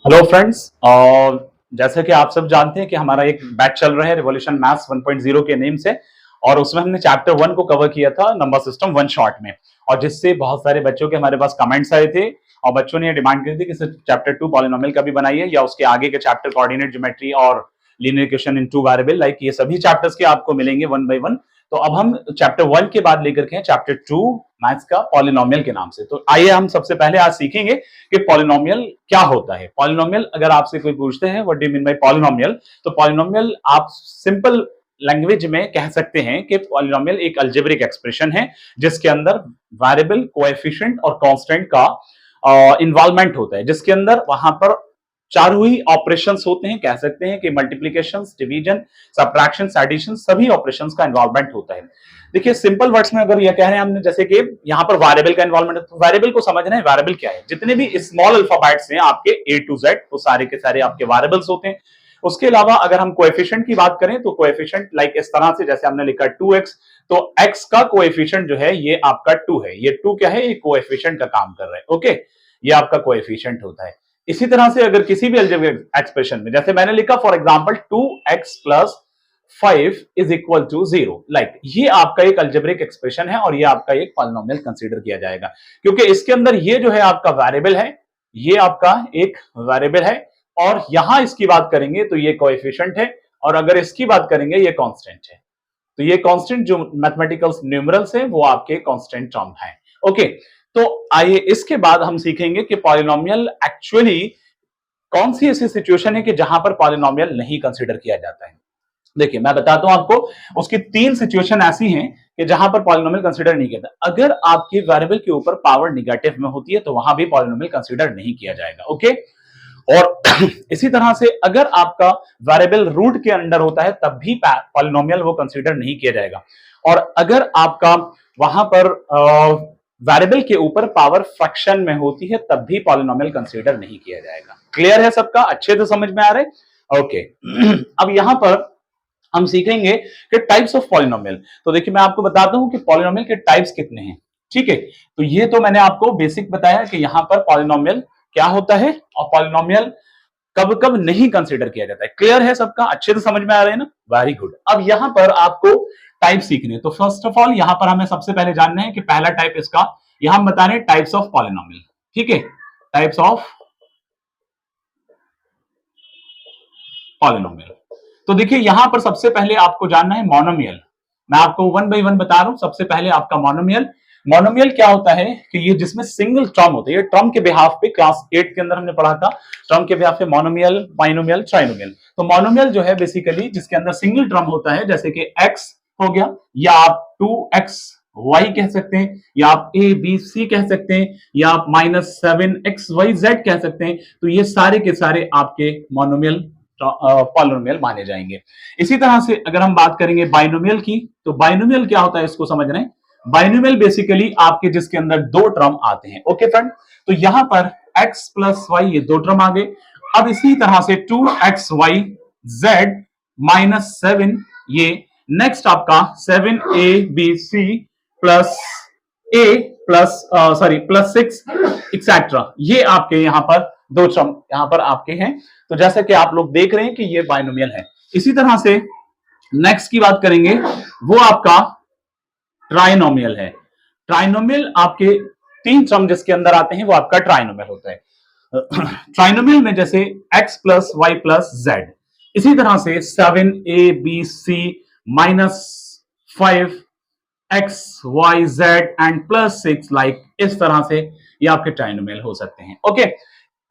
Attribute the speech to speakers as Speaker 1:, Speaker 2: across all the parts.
Speaker 1: Hello friends. और जैसे कि आप सब जानते हैं कि हमारा एक बैच चल रहा है रिवॉल्यूशन मैथ्स 1.0 के नेम से, और उसमें हमने चैप्टर 1 को कवर किया था नंबर सिस्टम वन शॉट में, और जिससे बहुत सारे बच्चों के हमारे पास कमेंट्स आए थे और बच्चों ने डिमांड की थी कि चैप्टर 2 पॉलिनोमियल का भी बनाइए या उसके आगे के चैप्टर कोऑर्डिनेट ज्योमेट्री और linear equation in two variable, like ये सभी चैप्टर्स के आपको मिलेंगे वन बाय वन। तो अब हम चैप्टर 1 के बाद लेकर के हैं चैप्टर 2 मैथ्स का पॉलिनोमियल के नाम से। तो आइए हम सबसे पहले आज सीखेंगे कि पॉलिनोमियल क्या होता है। पॉलिनोमियल अगर आपसे कोई पूछते हैं what do you mean by polynomial, तो पॉलिनोमियल आप सिंपल लैंग्वेज में कह सकते हैं कि पॉलिनोमियल एक अलजेब्रिक एक्सप्रेशन है जिसके अंदर वेरिएबल, कोएफिशिएंट और कांस्टेंट का इन्वॉल्वमेंट होता है, जिसके अंदर वहां पर चारों ही ऑपरेशंस होते हैं। कह सकते हैं कि मल्टीप्लिकेशन, डिवीजन, सब्ट्रैक्शन, एडिशन, सभी ऑपरेशंस का इन्वॉल्वमेंट होता है। देखिए सिंपल वर्ड्स में अगर ये कह रहे हैं हमने, जैसे कि यहाँ पर वेरिएबल का इन्वॉल्वमेंट है, तो वेरिएबल को समझना है वेरिएबल क्या है। जितने भी स्मॉल अल्फाबेट्स हैं आपके ए टू जेड, वो सारे के सारे आपके वेरिएबल्स होते हैं। उसके अलावा अगर हम कोएफिशिएंट की बात करें तो कोएफिशिएंट लाइक इस तरह से, जैसे हमने लिखा 2x, तो x का कोएफिशिएंट जो है ये आपका 2 है। ये 2 क्या है, ये कोएफिशिएंट का काम कर रहा है। ओके, ये आपका कोएफिशिएंट होता है। इसी तरह से अगर किसी भी अलजेब्रिक एक्सप्रेशन में, जैसे मैंने लिखा for example 2x plus 5 is equal to 0, like ये आपका एक अलजेब्रिक एक्सप्रेशन है और ये आपका एक पॉलिनोमियल कंसीडर किया जाएगा, क्योंकि इसके अंदर ये जो है आपका वेरिएबल है, ये आपका एक वेरिएबल है, और यहां इसकी बात करेंगे तो ये कोएफिशिएंट है, और अगर इसकी बात करेंगे ये कांस्टेंट है। तो ये कांस्टेंट जो मैथमेटिकल न्यूमरल्स हैं वो आपके कांस्टेंट टर्म है। ओके, तो आइए इसके बाद हम सीखेंगे कि पॉलिनोमियल एक्चुअली कौन सी ऐसी सिचुएशन है कि जहां पर पॉलिनोमियल नहीं कंसीडर किया जाता है। देखिए मैं बताता हूं आपको, उसकी 3 सिचुएशन ऐसी हैं कि जहां पर पॉलिनोमियल कंसीडर नहीं किया जाता। अगर आपके वेरिएबल के ऊपर पावर निगेटिव में होती है तो वहां भी पॉलिनोमियल कंसीडर नहीं किया जाएगा। ओके, और इसी तरह से अगर आपका वेरिएबल रूट के अंडर होता है तब भी पॉलिनोमियल वो कंसीडर नहीं किया जाएगा। और अगर आपका वहां पर वेरिएबल के ऊपर पावर फ्रैक्शन में होती है तब भी पॉलिनोमियल कंसीडर नहीं किया जाएगा। क्लियर है सबका, अच्छे से समझ में आ रहे हैं? ओके अब यहां पर हम सीखेंगे कि टाइप्स ऑफ पॉलिनोमियल। तो देखिए मैं आपको बताता हूं कि पॉलिनोमियल के टाइप्स कितने हैं। ठीक है, तो ये तो मैंने आपको बेसिक बताया कि यहां पर पॉलिनोमियल क्या होता है और पॉलिनोमियल कब कब नहीं कंसीडर किया जाता है। क्लियर है सबका, अच्छे से समझ में आ रहे हैं ना? Very good. अब यहां पर आपको टाइप सीखने, तो फर्स्ट ऑफ ऑल यहां पर हमें सबसे पहले जानना है कि पहला टाइप इसका, यहां हम बता रहे हैं टाइप्स ऑफ पॉलिनोमियल। ठीक है, टाइप्स ऑफ पॉलिनोमियल। तो देखिए यहां पर सबसे पहले आपको जानना है मोनोमियल। मैं आपको वन बाय वन बता रहा हूं। सबसे पहले आपका मोनोमियल। मोनोमियल क्या होता है कि ये जिसमें सिंगल टर्म होता है, ये टर्म के बिहाफ पे क्लास 8 के अंदर हमने पढ़ा था, टर्म के बिहाफ पे मोनोमियल, बाइनोमियल, ट्राइनोमियल। तो मोनोमियल जो है बेसिकली जिसके अंदर सिंगल टर्म होता है, जैसे कि x हो गया, या आप 2x y कह सकते हैं, या आप a b c कह सकते हैं, या आप -7xyz कह सकते हैं। तो ये सारे के सारे आपके मोनोमियल पॉलिनोमियल माने जाएंगे। इसी तरह से अगर हम बात करेंगे बाइनोमियल की, तो बाइनोमियल क्या होता है इसको समझ रहे हैं। बाइनोमियल बेसिकली आपके जिसके अंदर 2 टर्म आते हैं। ओके फ्रेंड, तो यहां पर x प्लस वाई, ये 2 टर्म आ गए। अब इसी तरह से 2xyz -7, ये नेक्स्ट आपका 7abc plus a plus sorry plus 6 etcetera, ये आपके यहां पर 2 टर्म यहां पर आपके हैं। तो जैसा कि आप लोग देख रहे हैं कि ये बाइनोमियल है। इसी तरह से नेक्स्ट की बात करेंगे, वो आपका ट्राइनोमियल है। ट्राइनोमियल आपके 3 टर्म जिसके अंदर आते हैं वो आपका ट्राइनोमियल होता है। ट्राइनोमियल में जैसे x plus y plus z, इसी तरह से 7abc -5xyz and plus 6, like इस तरह से ये आपके ट्राइनोमियल हो सकते हैं। ओके,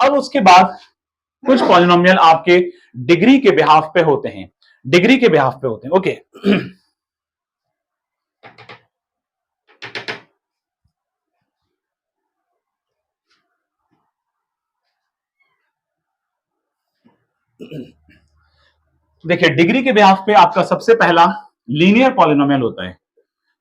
Speaker 1: अब उसके बाद कुछ पॉलिनोमियल आपके डिग्री के बिहाफ पे होते हैं, डिग्री के बिहाफ पे होते हैं। ओके देखिए डिग्री के बिहाफ पे आपका सबसे पहला लीनियर पॉलिनोमियल होता है।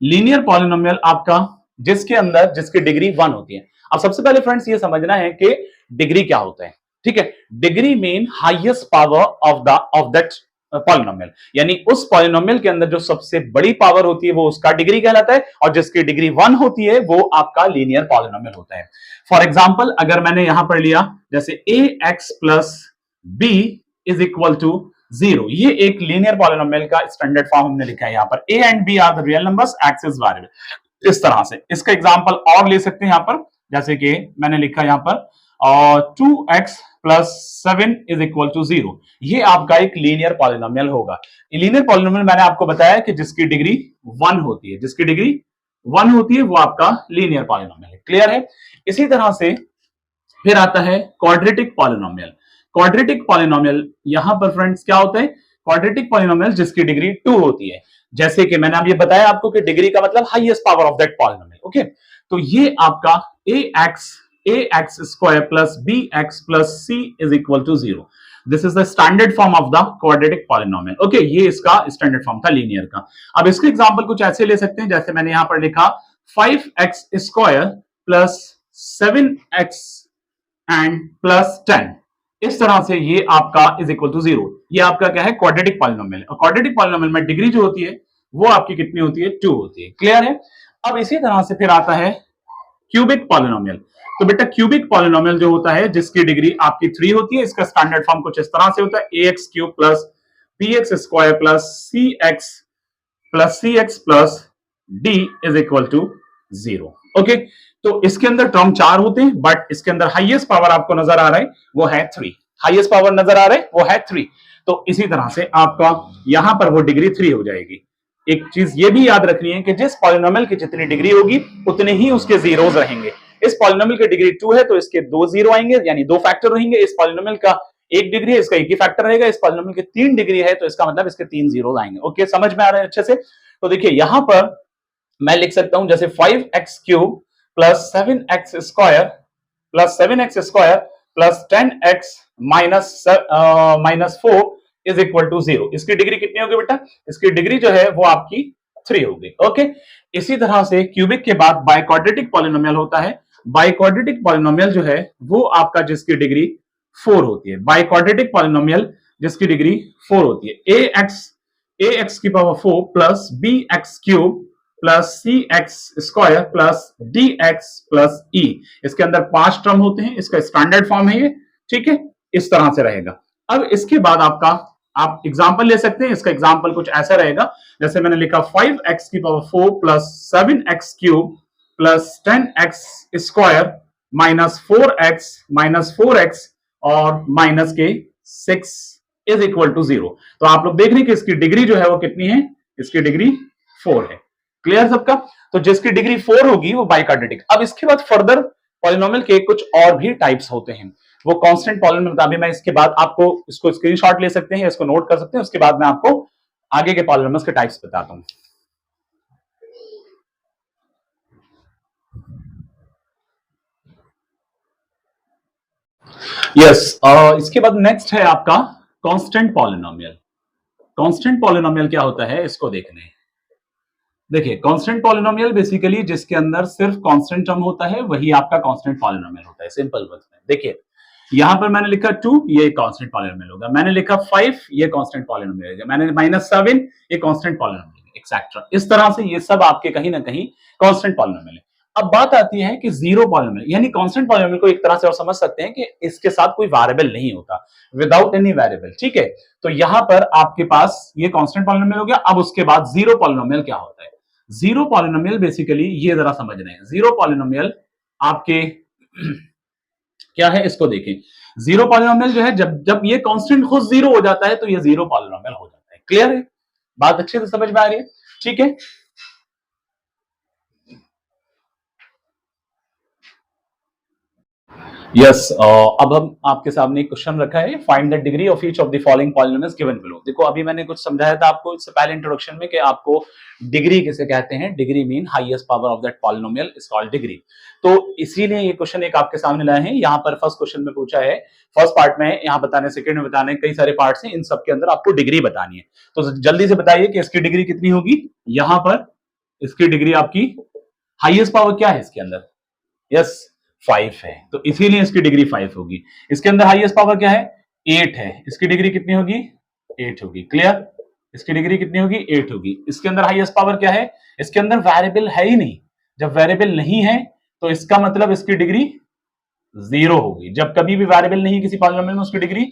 Speaker 1: लीनियर पॉलिनोमियल आपका जिसके अंदर जिसकी डिग्री 1 होती है। अब सबसे पहले फ्रेंड्स ये समझना है कि डिग्री क्या होता है। ठीक है, degree mean highest power of that polynomial, यानी उस पॉलिनोमियल के अंदर जो सबसे बड़ी पावर होती है वो उसका डिग्री कहलाता है, और जिसकी डिग्री 1 होती है वो आपका लीनियर पॉलिनोमियल होता है। फॉर एग्जाम्पल अगर मैंने यहां पर लिया जैसे a x plus b is equal to 0, ये एक लीनियर पॉलिनोमियल का स्टैंडर्ड फॉर्म हमने लिखा है। यहां पर a and b are the real numbers, x is variable. इस तरह से इसका एग्जांपल और ले सकते हैं यहां पर, जैसे कि मैंने लिखा यहां पर 2x plus 7 is equal to 0, ये आपका एक लीनियर पॉलिनोमियल होगा। लीनियर पॉलिनोमियल मैंने आपको बताया कि जिसकी डिग्री 1 होती है, जिसकी डिग्री 1 होती है वो आपका लीनियर पॉलिनोमियल है। क्लियर है? इसी तरह से फिर आता है क्वाड्रेटिक पॉलिनोमियल। क्वाड्रेटिक पॉलिनोमियल यहां पर फ्रेंड्स क्या होता है? क्वाड्रेटिक पॉलिनोमियल जिसकी डिग्री 2 होती है, जैसे कि मैंने अब ये बताया आपको कि डिग्री का मतलब highest power of that polynomial. Okay, तो ये आपका ax square plus bx plus c is equal to 0. This is the standard form of the quadratic polynomial. Okay, ये इसका स्टैंडर्ड फॉर्म था लीनियर का। अब इसके एग्जांपल कुछ ऐसे ले सकते हैं, जैसे मैंने यहां पर लिखा 5x square plus 7x and plus 10, इस तरह से ये आपका इज इक्वल टू 0। ये आपका क्या है? Quadratic polynomial. और क्वाड्रेटिक पॉलिनोमियल में डिग्री जो होती है वो आपकी कितनी होती है? 2 होती है। क्लियर है? अब इसी तरह से फिर आता है क्यूबिक पॉलिनोमियल। तो बेटा क्यूबिक पॉलिनोमियल जो होता है जिसकी डिग्री आपकी 3 होती है, इसका स्टैंडर्ड फॉर्म कुछ इस तरह से होता है ax cube plus bx square plus cx plus d is equal to 0। Okay, तो इसके अंदर टर्म 4 होते हैं, बट इसके अंदर हाईएस्ट पावर आपको नजर आ रहा है वो है 3। हाईएस्ट पावर नजर आ रहा है वो है 3। तो इसी तरह से आपका यहां पर वो डिग्री 3 हो जाएगी। एक चीज ये भी याद रखनी है कि जिस पॉलिनोमियल की जितनी डिग्री होगी उतने ही उसके जीरोस रहेंगे। इस पॉलिनोमियल की डिग्री 2 है तो इसके 2 जीरो आएंगे, यानी 2 फैक्टर रहेंगे। इस पॉलिनोमियल का 1 डिग्री है, इसका 1 ही फैक्टर रहेगा। इस पॉलिनोमियल की 3 डिग्री है तो इसका मतलब इसके 3 जीरो आएंगे। ओके, समझ में आ रहा है अच्छे से? तो देखिए यहां पर मैं लिख सकता हूं जैसे 5x cube plus 7x square plus 10x minus 4 is equal to 0। इसकी डिग्री कितनी होगी बेटा? इसकी डिग्री जो है वो आपकी 3 होगी। ओके, इसी तरह से क्यूबिक के बाद बाइक्वाड्रेटिक पॉलिनोमियल होता है। बाइक्वाड्रेटिक पॉलिनोमियल जो है वो आपका जिसकी डिग्री 4 होती है। बाइक्वाड्रेटिक पॉलिनोमियल जिसकी डिग्री 4 होती है। ax की power 4 plus bx cube plus cx square plus dx plus e, इसके अंदर 5 टर्म होते हैं। इसका स्टैंडर्ड फॉर्म है ये। ठीक है, इस तरह से रहेगा। अब इसके बाद आपका आप एग्जाम्पल ले सकते हैं। इसका एग्जाम्पल कुछ ऐसा रहेगा, जैसे मैंने लिखा 5x की power 4 plus 7x cube plus 10x square minus 4x और माइनस के 6 इज इक्वल टू 0। तो आप लोग देख रहे हैं कि इसकी डिग्री जो है वो कितनी है? इसकी डिग्री 4 है। क्लियर सबका? तो जिसकी डिग्री 4 होगी वो बाइक्वाड्रेटिक। अब इसके बाद फर्दर पॉलिनोमियल के कुछ और भी टाइप्स होते हैं, वो कांस्टेंट पॉलिनोमियल। अभी मैं इसके बाद आपको इसको स्क्रीनशॉट ले सकते हैं, इसको नोट कर सकते हैं, उसके बाद मैं आपको आगे के पॉलिनोमियल्स के टाइप्स बताता हूं। यस, इसके बाद नेक्स्ट है आपका कांस्टेंट पॉलिनोमियल। कांस्टेंट पॉलिनोमियल क्या होता है इसको देखने। देखिए कांस्टेंट पॉलिनोमियल बेसिकली जिसके अंदर सिर्फ कांस्टेंट टर्म होता है वही आपका कांस्टेंट पॉलिनोमियल होता है। सिंपल वर्ड्स में देखिए, यहां पर मैंने लिखा 2, ये कांस्टेंट पॉलिनोमियल होगा। मैंने लिखा 5, ये कांस्टेंट पॉलिनोमियल होगा। मैंने -7, ये कांस्टेंट पॉलिनोमियल है, एक्सेट्रा। इस तरह से ये सब आपके कहीं ना कहीं कांस्टेंट पॉलिनोमियल है। अब बात आती है कि जीरो पॉलिनोमियल, यानी कांस्टेंट पॉलिनोमियल को एक तरह से और समझ सकते हैं कि इसके साथ कोई वेरिएबल नहीं होता, विदाउट एनी वेरिएबल। ठीक है, तो यहां पर आपके पास ये कांस्टेंट पॉलिनोमियल हो गया। अब उसके बाद जीरो पॉलिनोमियल क्या होता है? जीरो पॉलिनोमियल बेसिकली ये जरा समझ रहे हैं। जीरो पॉलिनोमियल आपके क्या है इसको देखें। जीरो पॉलिनोमियल जो है जब ये कांस्टेंट खुद जीरो हो जाता है तो ये जीरो पॉलिनोमियल हो जाता है। क्लियर है? बात अच्छे से समझ में आ रही है? ठीक है, यस। अब हम आपके सामने एक क्वेश्चन रखा है, find the degree of each of the following polynomials given below. देखो अभी मैंने कुछ समझाया था आपको इससे पहले इंट्रोडक्शन में कि आपको डिग्री किसे कहते हैं। Degree mean highest power of that polynomial is called degree. तो इसीलिए ये क्वेश्चन एक आपके सामने लाए हैं। यहाँ पर फर्स्ट क्वेश्चन में पूछा है, फर्स्ट पार्ट में यहाँ बताने, सेकंड में बताने, कई सारे पार्ट्स हैं, इन सब के अंदर आपको डिग्री बतानी है। तो जल्दी से बताइए कि इसकी डिग्री कितनी होगी। यहाँ पर इसकी डिग्री आपकी हाईएस्ट पावर क्या है इसके अंदर? यस, 5 है, तो इसीलिए इसकी डिग्री 5 होगी। इसके अंदर हाईएस्ट पावर क्या है? 8 है, इसकी डिग्री कितनी होगी? 8 होगी। क्लियर? इसकी डिग्री कितनी होगी? 8 होगी। इसके अंदर हाईएस्ट पावर क्या है? इसके अंदर वेरिएबल है ही नहीं। जब वेरिएबल नहीं है तो इसका मतलब इसकी डिग्री 0 होगी। जब कभी भी वेरिएबल नहीं किसी पॉलिनोमियल में उसकी डिग्री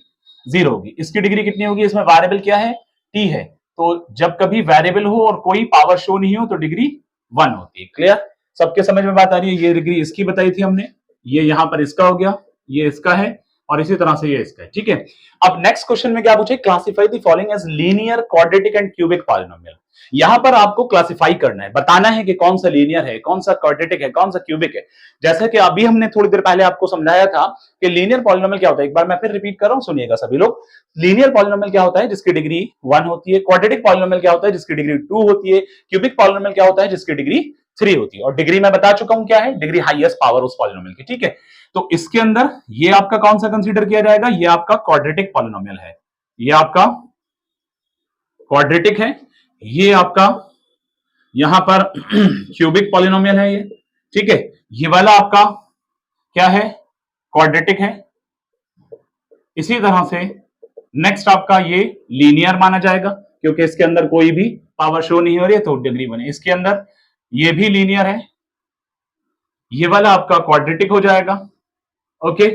Speaker 1: 0 होगी। इसकी डिग्री कितनी होगी? इसमें वेरिएबल क्या है? t है। तो जब कभी वेरिएबल हो और कोई पावर शो नहीं हो तो डिग्री 1 होती है। क्लियर? सबके समझ में बात आ रही है? ये डिग्री इसकी बताई थी हमने, ये यहां पर इसका हो गया, ये इसका है और इसी तरह से ये इसका है। ठीक है। अब नेक्स्ट क्वेश्चन में क्या पूछे? Classify the following as linear, quadratic and cubic polynomial. यहां पर आपको क्लासिफाई करना है, बताना है कि कौन सा लीनियर है, कौन सा क्वाड्रेटिक है, कौन सा क्यूबिक है। जैसा कि अभी हमने थोड़ी देर पहले आपको समझाया था कि लीनियर पॉलिनोमियल क्या होता है। एक बार मैं फिर रिपीट कर रहा हूं, सुनिएगा सभी लोग। लीनियर पॉलिनोमियल क्या होता है? जिसकी डिग्री 1 होती है। क्वाड्रेटिक पॉलिनोमियल क्या होता है? जिसकी डिग्री 2 होती है। क्यूबिक पॉलिनोमियल क्या होता है? जिसकी डिग्री 3 होती है। और डिग्री मैं बता चुका हूं क्या है? डिग्री हाईएस्ट पावर उस पॉलिनोमियल की। ठीक है। तो इसके अंदर ये आपका कौन सा कंसीडर किया जाएगा? ये आपका क्वाड्रेटिक पॉलिनोमियल है। ये आपका क्वाड्रेटिक है। ये आपका यहां पर क्यूबिक पॉलिनोमियल है ये। ठीक है। ये वाला आपका क्या है? क्वाड्रेटिक है। इसी तरह से नेक्स्ट आपका ये लीनियर माना जाएगा क्योंकि इसके अंदर कोई भी पावर शो नहीं हो रही है तो डिग्री 1 है। इसके अंदर ये भी लीनियर है। ये वाला आपका क्वाड्रेटिक हो जाएगा। ओके।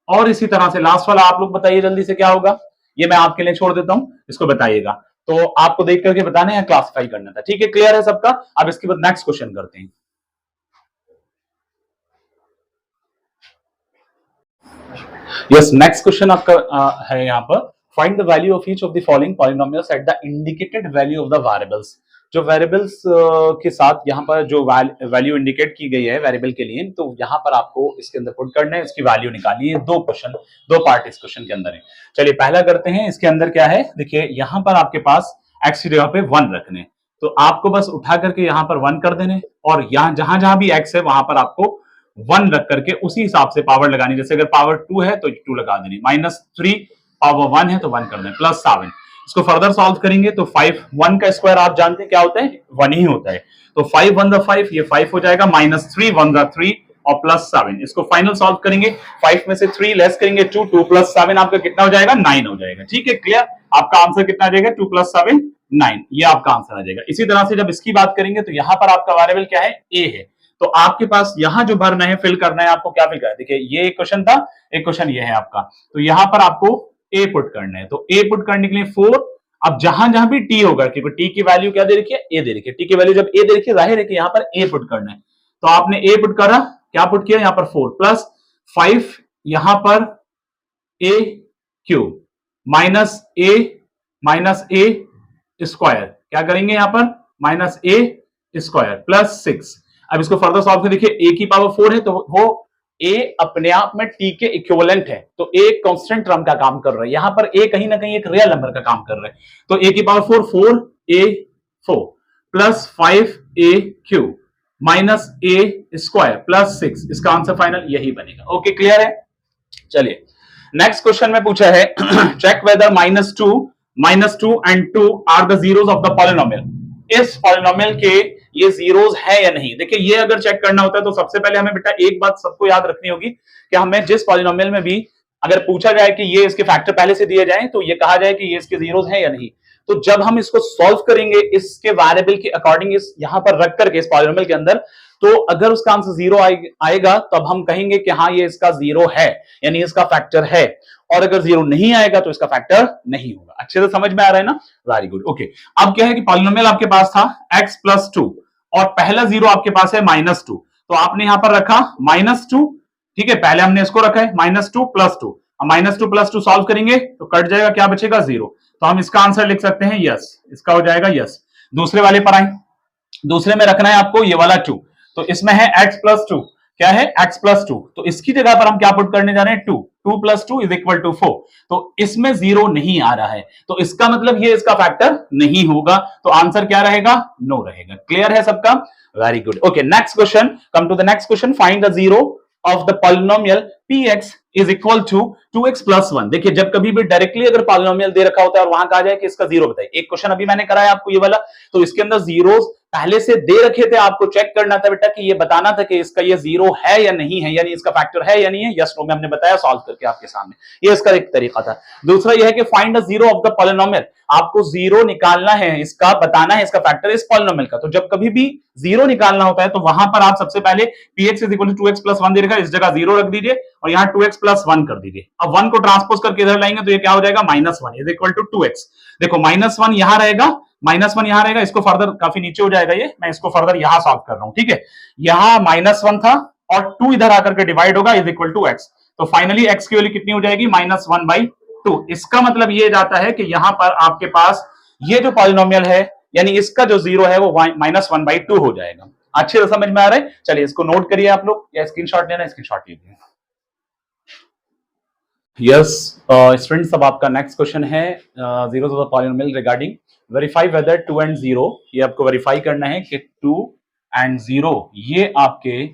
Speaker 1: और इसी तरह से लास्ट वाला आप लोग बताइए जल्दी से क्या होगा? ये मैं आपके लिए छोड़ देता हूं, इसको बताइएगा। तो आपको देख करके बताना है, क्लासिफाई करना था। ठीक है। क्लियर है सबका? अब इसके बाद नेक्स्ट क्वेश्चन करते हैं। यस, नेक्स्ट क्वेश्चन आपका है यहाँ पर, find the value of each of the following polynomials at the indicated value of the variables. जो वेरिएबल्स के साथ यहाँ पर जो वैल्यू इंडिकेट की गई है वेरिएबल के लिए, तो यहाँ पर आपको इसके अंदर पुट करना है, इसकी वैल्यू निकालनी है। दो क्वेश्चन, दो पार्ट इस क्वेश्चन के अंदर है। चलिए पहला करते हैं। इसके अंदर क्या है? देखिए यहाँ पर आपके पास x की जगह पे 1 रखने, तो आपको बस उठा करके यहाँ पर 1 कर देने और यहाँ जहां जहां भी x है वहां पर आपको 1 रख करके उसी हिसाब से पावर लगानी। जैसे अगर पावर 2 है तो 2 लगा देनी, -3 पावर 1 है तो 1 कर दें, +7। इसको फर्दर सॉल्व करेंगे तो 5 1 का स्क्वायर आप जानते हैं क्या होता है? 1 ही होता है। तो 5 1 5, ये 5 हो जाएगा, -3 1 3 और +7। इसको फाइनल सॉल्व करेंगे, 5 में से 3 लेस करेंगे 2, 2 + 7 आपका कितना हो जाएगा? 9 हो जाएगा। ठीक है। क्लियर? आपका आंसर कितना आ जाएगा? 2 + 7 9, ये आपका आंसर आ जाएगा। इसी तरह से जब इसकी बात करेंगे तो यहां पर आपका वेरिएबल क्या है? ए है। तो आपके पास यहां जो भरना है, फिल करना है, आपको क्या फिल करना है? देखिए ये एक क्वेश्चन था, एक क्वेश्चन ये है आपका। तो यहां पर आपको ए पुट करना है। तो ए पुट करने के लिए 4। अब जहां जहां भी टी होगा, क्योंकि टी की वैल्यू क्या दे रखी है? ए दे रखी है। टी की वैल्यू जब ए दे रखी है, जाहिर है कि यहां पर ए पुट करना है। तो आपने ए पुट करा, क्या पुट किया? यहां पर 4 प्लस 5 यहां पर ए क्यूब -a स्क्वायर, क्या करेंगे यहां पर? -a square +6। अब इसको फर्दर सॉल्व कर देखिए, a की पावर 4 है तो वो a अपने आप में t के इक्विवेलेंट है, तो a कांस्टेंट टर्म का काम कर रहा है। यहां पर a कहीं ना कहीं एक रियल नंबर का काम कर रहा है। तो a की power 4 4a4 plus 5a cube -a square +6, इसका आंसर फाइनल यही बनेगा। ओके, क्लियर है? चलिए नेक्स्ट क्वेश्चन में पूछा है, check whether -2 and 2 are the zeros of the polynomial. इस पॉलिनोमियल के ये जीरोस है या नहीं। देखिए ये अगर चेक करना होता है तो सबसे पहले हमें बेटा एक बात सबको याद रखनी होगी कि हमें जिस पॉलिनोमियल में भी अगर पूछा जाए कि ये इसके फैक्टर पहले से दिए जाए तो ये कहा जाए कि ये इसके जीरोस है या नहीं। तो जब हम इसको सॉल्व करेंगे इसके वेरिएबल के अकॉर्डिंग, इस यहां पर रख करके इस पॉलिनोमियल के अंदर, तो अगर उसका आंसर 0 आएगा तब हम कहेंगे कि हाँ ये इसका 0 है, यानी इसका फैक्टर है। और अगर 0 नहीं आएगा तो इसका फैक्टर नहीं होगा। अच्छे से समझ में आ रहा है ना? Very good. ओके, अब क्या है कि पॉलिनोमियल आपके पास था x + 2 और पहला 0 आपके पास है -2, तो आपने यहां पर रखा -2। ठीक है, पहले हमने इसको रखा है -2 + 2। अब -2 + 2 सॉल्व करेंगे तो कट जाएगा, क्या बचेगा? 0। तो हम इसका आंसर लिख सकते हैं यस, इसका हो जाएगा यस। दूसरे वाले पर आए, दूसरे में रखना है आपको ये वाला 2, तो इसमें है x + 2, क्या है? x + 2, तो इसकी जगह पर हम क्या पुट करने जा रहे हैं? 2 + 2 = 4। तो इसमें 0 नहीं आ रहा है, तो इसका मतलब ये इसका फैक्टर नहीं होगा, तो आंसर क्या रहेगा? नो रहेगा। क्लियर है सबका? Very good. Okay, next question, come to the next question, find the zero of the polynomial px = 2x + 1। देखिए जब कभी भी डायरेक्टली अगर पॉलिनोमियल दे रखा होता है और वहां कहा जाए कि इसका 0 बताइए, एक क्वेश्चन अभी मैंने कराया आपको ये वाला, तो इसके अंदर जीरोस पहले से दे रखे थे, आपको चेक करना था बेटा कि ये बताना था कि इसका ये जीरो है या नहीं है, यानी इसका फैक्टर है या नहीं है, यस नो में हमने बताया सॉल्व करके आपके सामने। ये इसका एक तरीका था। दूसरा ये है कि find the zero of the polynomial, आपको जीरो निकालना है, इसका बताना है इसका फैक्टर इस पॉलिनोमियल का। तो जब कभी भी जीरो निकालना होता है तो वहां पर आप सबसे पहले px is equal to 2x plus 1 दे रखा है, इस जगह जीरो रख दीजिए और यहाँ 2x प्लस 1 कर दीजिए। अब 1 को ट्रांसपोज करके इधर लाएंगे तो ये क्या हो जाएगा, -1 इज इक्वल टू 2x। देखो -1 यहां रहेगा, -1 यहां रहेगा, इसको फर्दर काफी नीचे हो जाएगा ये, मैं इसको फर्दर यहां सॉल्व कर रहा हूं, ठीक है। यहां -1 था और 2 इधर आकर के डिवाइड होगा, इज इक्वल टू x। तो फाइनली x की वैल्यू कितनी हो जाएगी, -1/2। इसका मतलब ये जाता है कि यहां पर आपके पास ये जो पॉलिनोमियल है, यानी इसका जो जीरो है वो -1/2 हो जाएगा। अच्छे से समझ में आ रहा है? चलिए इसको नोट करिए आप लोग, या स्क्रीनशॉट लेना, स्क्रीनशॉट लीजिए। यस स्टूडेंट्स, अब आपका नेक्स्ट क्वेश्चन है zeros of the polynomial regarding verify whether 2 and 0। ये आपको वेरीफाई करना है कि 2 एंड 0 ये आपके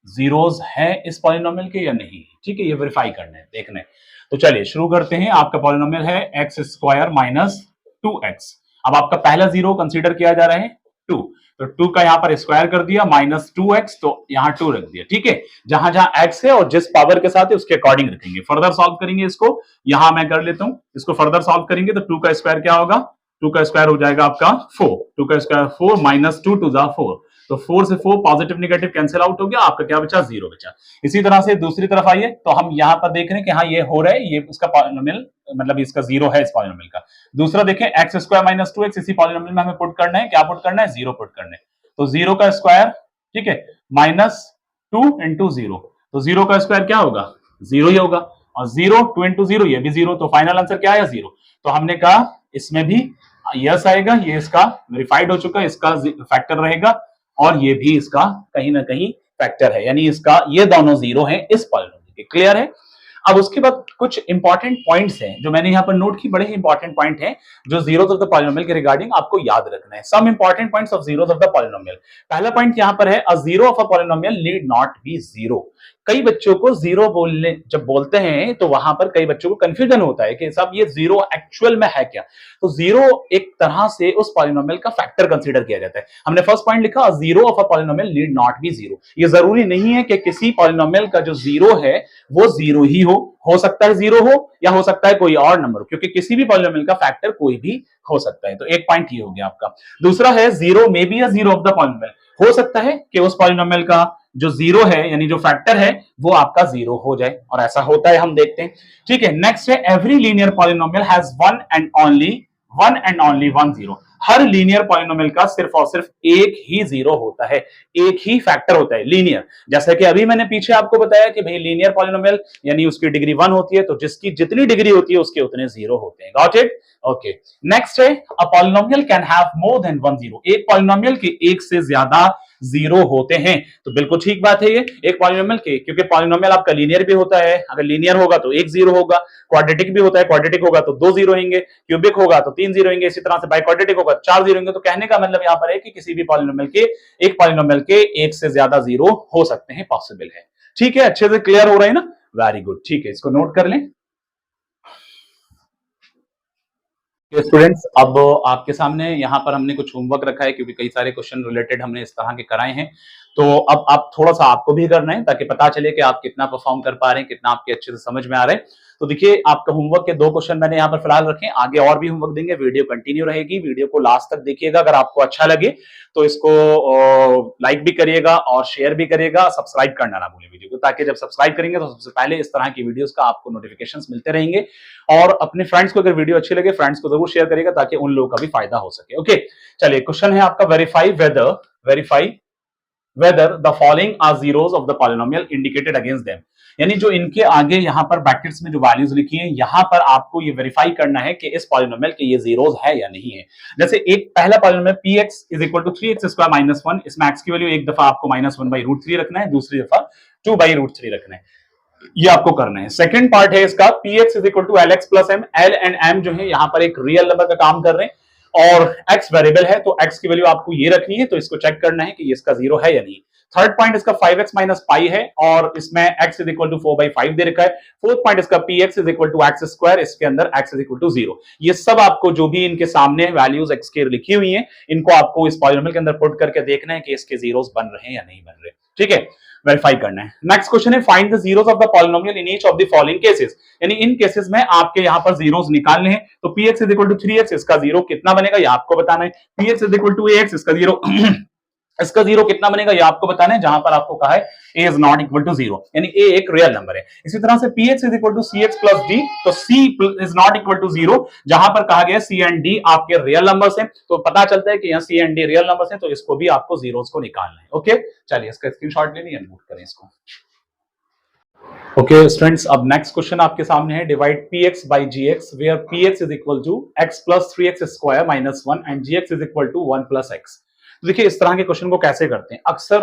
Speaker 1: जीरोस हैं इस पॉलिनोमियल के या नहीं, ठीक है। ये वेरीफाई करना है, देखना है। तो चलिए शुरू करते हैं। आपका पॉलिनोमियल है x स्क्वायर माइनस 2x। अब आपका पहला जीरो कंसीडर किया जा रहा है 2, तो 2 का यहां पर स्क्वायर कर दिया, -2x, तो यहां 2 रख दिया, ठीक है। जहां जहां x है और जिस पावर के साथ है उसके अकॉर्डिंग रखेंगे। फर्दर सॉल्व करेंगे इसको, यहां मैं कर लेता हूं, इसको फर्दर सॉल्व करेंगे तो 2 का स्क्वायर क्या होगा, 2 का स्क्वायर हो जाएगा आपका 4, 2 का स्क्वायर 4 माइनस 2 2 जा 4, तो 4 से 4 पॉजिटिव नेगेटिव कैंसिल आउट हो गया, आपका क्या बचा, 0 बचा। इसी तरह से दूसरी तरफ आइए, तो हम यहां पर देख रहे हैं कि हाँ ये हो रहा है, ये उसका पॉलिनोमियल मतलब इसका जीरो है इस पॉलिनोमियल का। दूसरा देखें x स्क्वायर माइनस 2x, इसी पॉलिनोमियल में हमें पुट करना है, क्या पुट करना है, 0 पुट करना है। तो 0 का स्क्वायर, ठीक है, -2 इंटू 0, तो 0 का स्क्वायर क्या होगा, 0 ही होगा, और 0 2 इंटू 0 ये भी 0, तो फाइनल आंसर क्या आया, 0। तो हमने कहा इसमें भी यस आएगा, ये इसका वेरीफाइड हो चुका है, इसका फैक्टर रहेगा, और ये भी इसका कहीं ना कहीं फैक्टर है, यानी इसका ये दोनों 0 हैं इस पॉलिनोमियल के। क्लियर है? अब उसके बाद कुछ इंपॉर्टेंट पॉइंट्स हैं जो मैंने यहां पर नोट की, बड़े ही इंपॉर्टेंट पॉइंट हैं जो जीरोस ऑफ द पॉलिनोमियल के रिगार्डिंग आपको याद रखना है। Some important points of zeros of the polynomial. पहला पॉइंट यहां पर है, a zero of a polynomial need not be zero. कई बच्चों को जीरो बोलने जब बोलते हैं तो वहां पर कई बच्चों को कंफ्यूजन होता है कि साहब ये जीरो एक्चुअल में है क्या। तो जीरो एक तरह से उस पॉलिनोमियल का फैक्टर कंसीडर किया जाता है। हमने फर्स्ट पॉइंट लिखा, zero of a polynomial need not be zero. ये जरूरी नहीं है कि किसी पॉलिनोमियल का जो जीरो है वो जीरो ही हो सकता है जीरो हो, या हो सकता है कोई और नंबर हो, क्योंकि किसी भी पॉलिनोमियल का फैक्टर कोई भी हो सकता है। तो एक पॉइंट ये हो गया आपका। दूसरा है, zero may be a zero of the polynomial. हो सकता है कि उस पॉलिनोमियल का जो जीरो है यानी जो फैक्टर है वो आपका जीरो हो जाए, और ऐसा होता है, हम देखते हैं, ठीक है। नेक्स्ट है, every linear polynomial has one and only one zero. Her linear polynomial का सिर्फ और सिर्फ एक ही जीरो होता है, एक ही फैक्टर होता है लीनियर। जैसे कि अभी मैंने पीछे आपको बताया कि भाई लीनियर पॉलिनोमियल यानी उसकी डिग्री 1 होती है, तो जिसकी जितनी डिग्री होती है उसके उतने जीरो होते हैं। Got it? ओके। नेक्स्ट है, a polynomial can have more than one zero. एक पॉलिनोमियल के एक से ज्यादा जीरो होते हैं। तो बिल्कुल ठीक बात है ये, एक पॉलिनोमियल के, क्योंकि पॉलिनोमियल आपका लीनियर भी होता है, अगर लीनियर होगा तो एक जीरो होगा, क्वाड्रेटिक भी होता है, क्वाड्रेटिक होगा तो 2 जीरो होंगे, क्यूबिक होगा तो 3 जीरो होंगे, इसी तरह से बाइक्वाड्रेटिक होगा 4 जीरो होंगे। तो कहने का मतलब यहां पर है कि किसी भी पॉलिनोमियल के, एक पॉलिनोमियल के एक से ज्यादा जीरो हो सकते हैं, पॉसिबल है। ठीक है, अच्छे से क्लियर हो रहा है ना? वेरी गुड, ठीक है, इसको नोट कर लें स्टूडेंट्स। अब आपके सामने यहाँ पर हमने कुछ होमवर्क रखा है, क्योंकि कई सारे क्वेश्चन रिलेटेड हमने इस तरह के कराए हैं। तो अब आप थोड़ा सा आपको भी करना है, ताकि पता चले कि आप कितना परफॉर्म कर पा रहे हैं, कितना आपके अच्छे से समझ में आ रहा है। तो देखिए, आपका होमवर्क के 2 क्वेश्चन मैंने यहाँ पर फिलहाल रखे, आगे और भी होमवर्क देंगे। वीडियो कंटिन्यू रहेगी, वीडियो को लास्ट तक देखिएगा। अगर आपको अच्छा लगे तो इसको लाइक भी करिएगा और शेयर भी करिएगा, सब्सक्राइब करना ना भूलें वीडियो को, ताकि जब सब्सक्राइब करेंगे तो सबसे पहले इस तरह की वीडियोस का आपको नोटिफिकेशंस मिलते रहेंगे। और अपने फ्रेंड्स को, अगर वीडियो अच्छी लगे, फ्रेंड्स को जरूर शेयर करिएगा, ताकि उन लोगों का भी फायदा हो सके। ओके, चलिए क्वेश्चन है आपका, verify whether the following are zeros of the polynomial indicated against them। यानी जो इनके आगे यहां पर ब्रैकेट्स में जो वैल्यूज लिखी हैं, यहां पर आपको ये वेरीफाई करना है कि इस पॉलिनोमियल के ये जीरोस है या नहीं है। जैसे एक पहला polynomial px is equal to 3x square minus 1, इसमें x की वैल्यू एक दफा आपको -1/√3 रखना है, दूसरी दफा 2/√3 रखना है, ये आपको करना है। सेकंड पार्ट है इसका, px is equal to lx plus m। l and m जो है यहां पर एक रियल नंबर का काम कर रहे हैं, और x वेरिएबल है, तो x की वैल्यू आपको ये रखनी है, तो इसको चेक करना है कि इसका जीरो है या नहीं। थर्ड पॉइंट इसका 5x माइनस पाई है और इसमें x इज इक्वल टू 4/5 दे रखा है। फोर्थ पॉइंट इसका px is equal to x square, इसके अंदर x इज इक्वल टू 0। ये सब आपको जो भी इनके सामने वैल्यूज x के लिखी हुई हैं, इनको आपको इस पॉलिनोमियल के अंदर पुट करके देखना है कि इसके जीरोस बन रहे हैं या नहीं बन रहे। ठीक है, वेरीफाई करना है। नेक्स्ट क्वेश्चन है find the zeros of the polynomial in each of the following cases, यानी इन केसेस में आपके यहां पर जीरोस निकालने हैं। तो px is equal to 3x, इसका जीरो कितना बनेगा ये आपको बताना है। px is equal to ax, इसका जीरो इसका जीरो कितना बनेगा ये आपको बताना है, जहां पर आपको कहा है a is not equal to 0, यानी a एक रियल नंबर है। इसी तरह से px is equal to cx plus d, तो c is not equal to 0, जहां पर कहा गया c एंड d आपके रियल नंबर्स हैं। तो पता चलता है कि यहाँ c and d real numbers हैं, तो इसको भी आपको जीरोस को निकालना है। ओके, चलिए इसका स्क्रीनशॉट लेनी है, नोट करें इसको। ओके स्टूडेंट्स, अब नेक्स्ट क्वेश्चन आपके सामने है, divide px by gx where px is equal to x plus 3x square minus 1 and gx is equal to 1 plus x। देखिए इस तरह के क्वेश्चन को कैसे करते हैं, अक्सर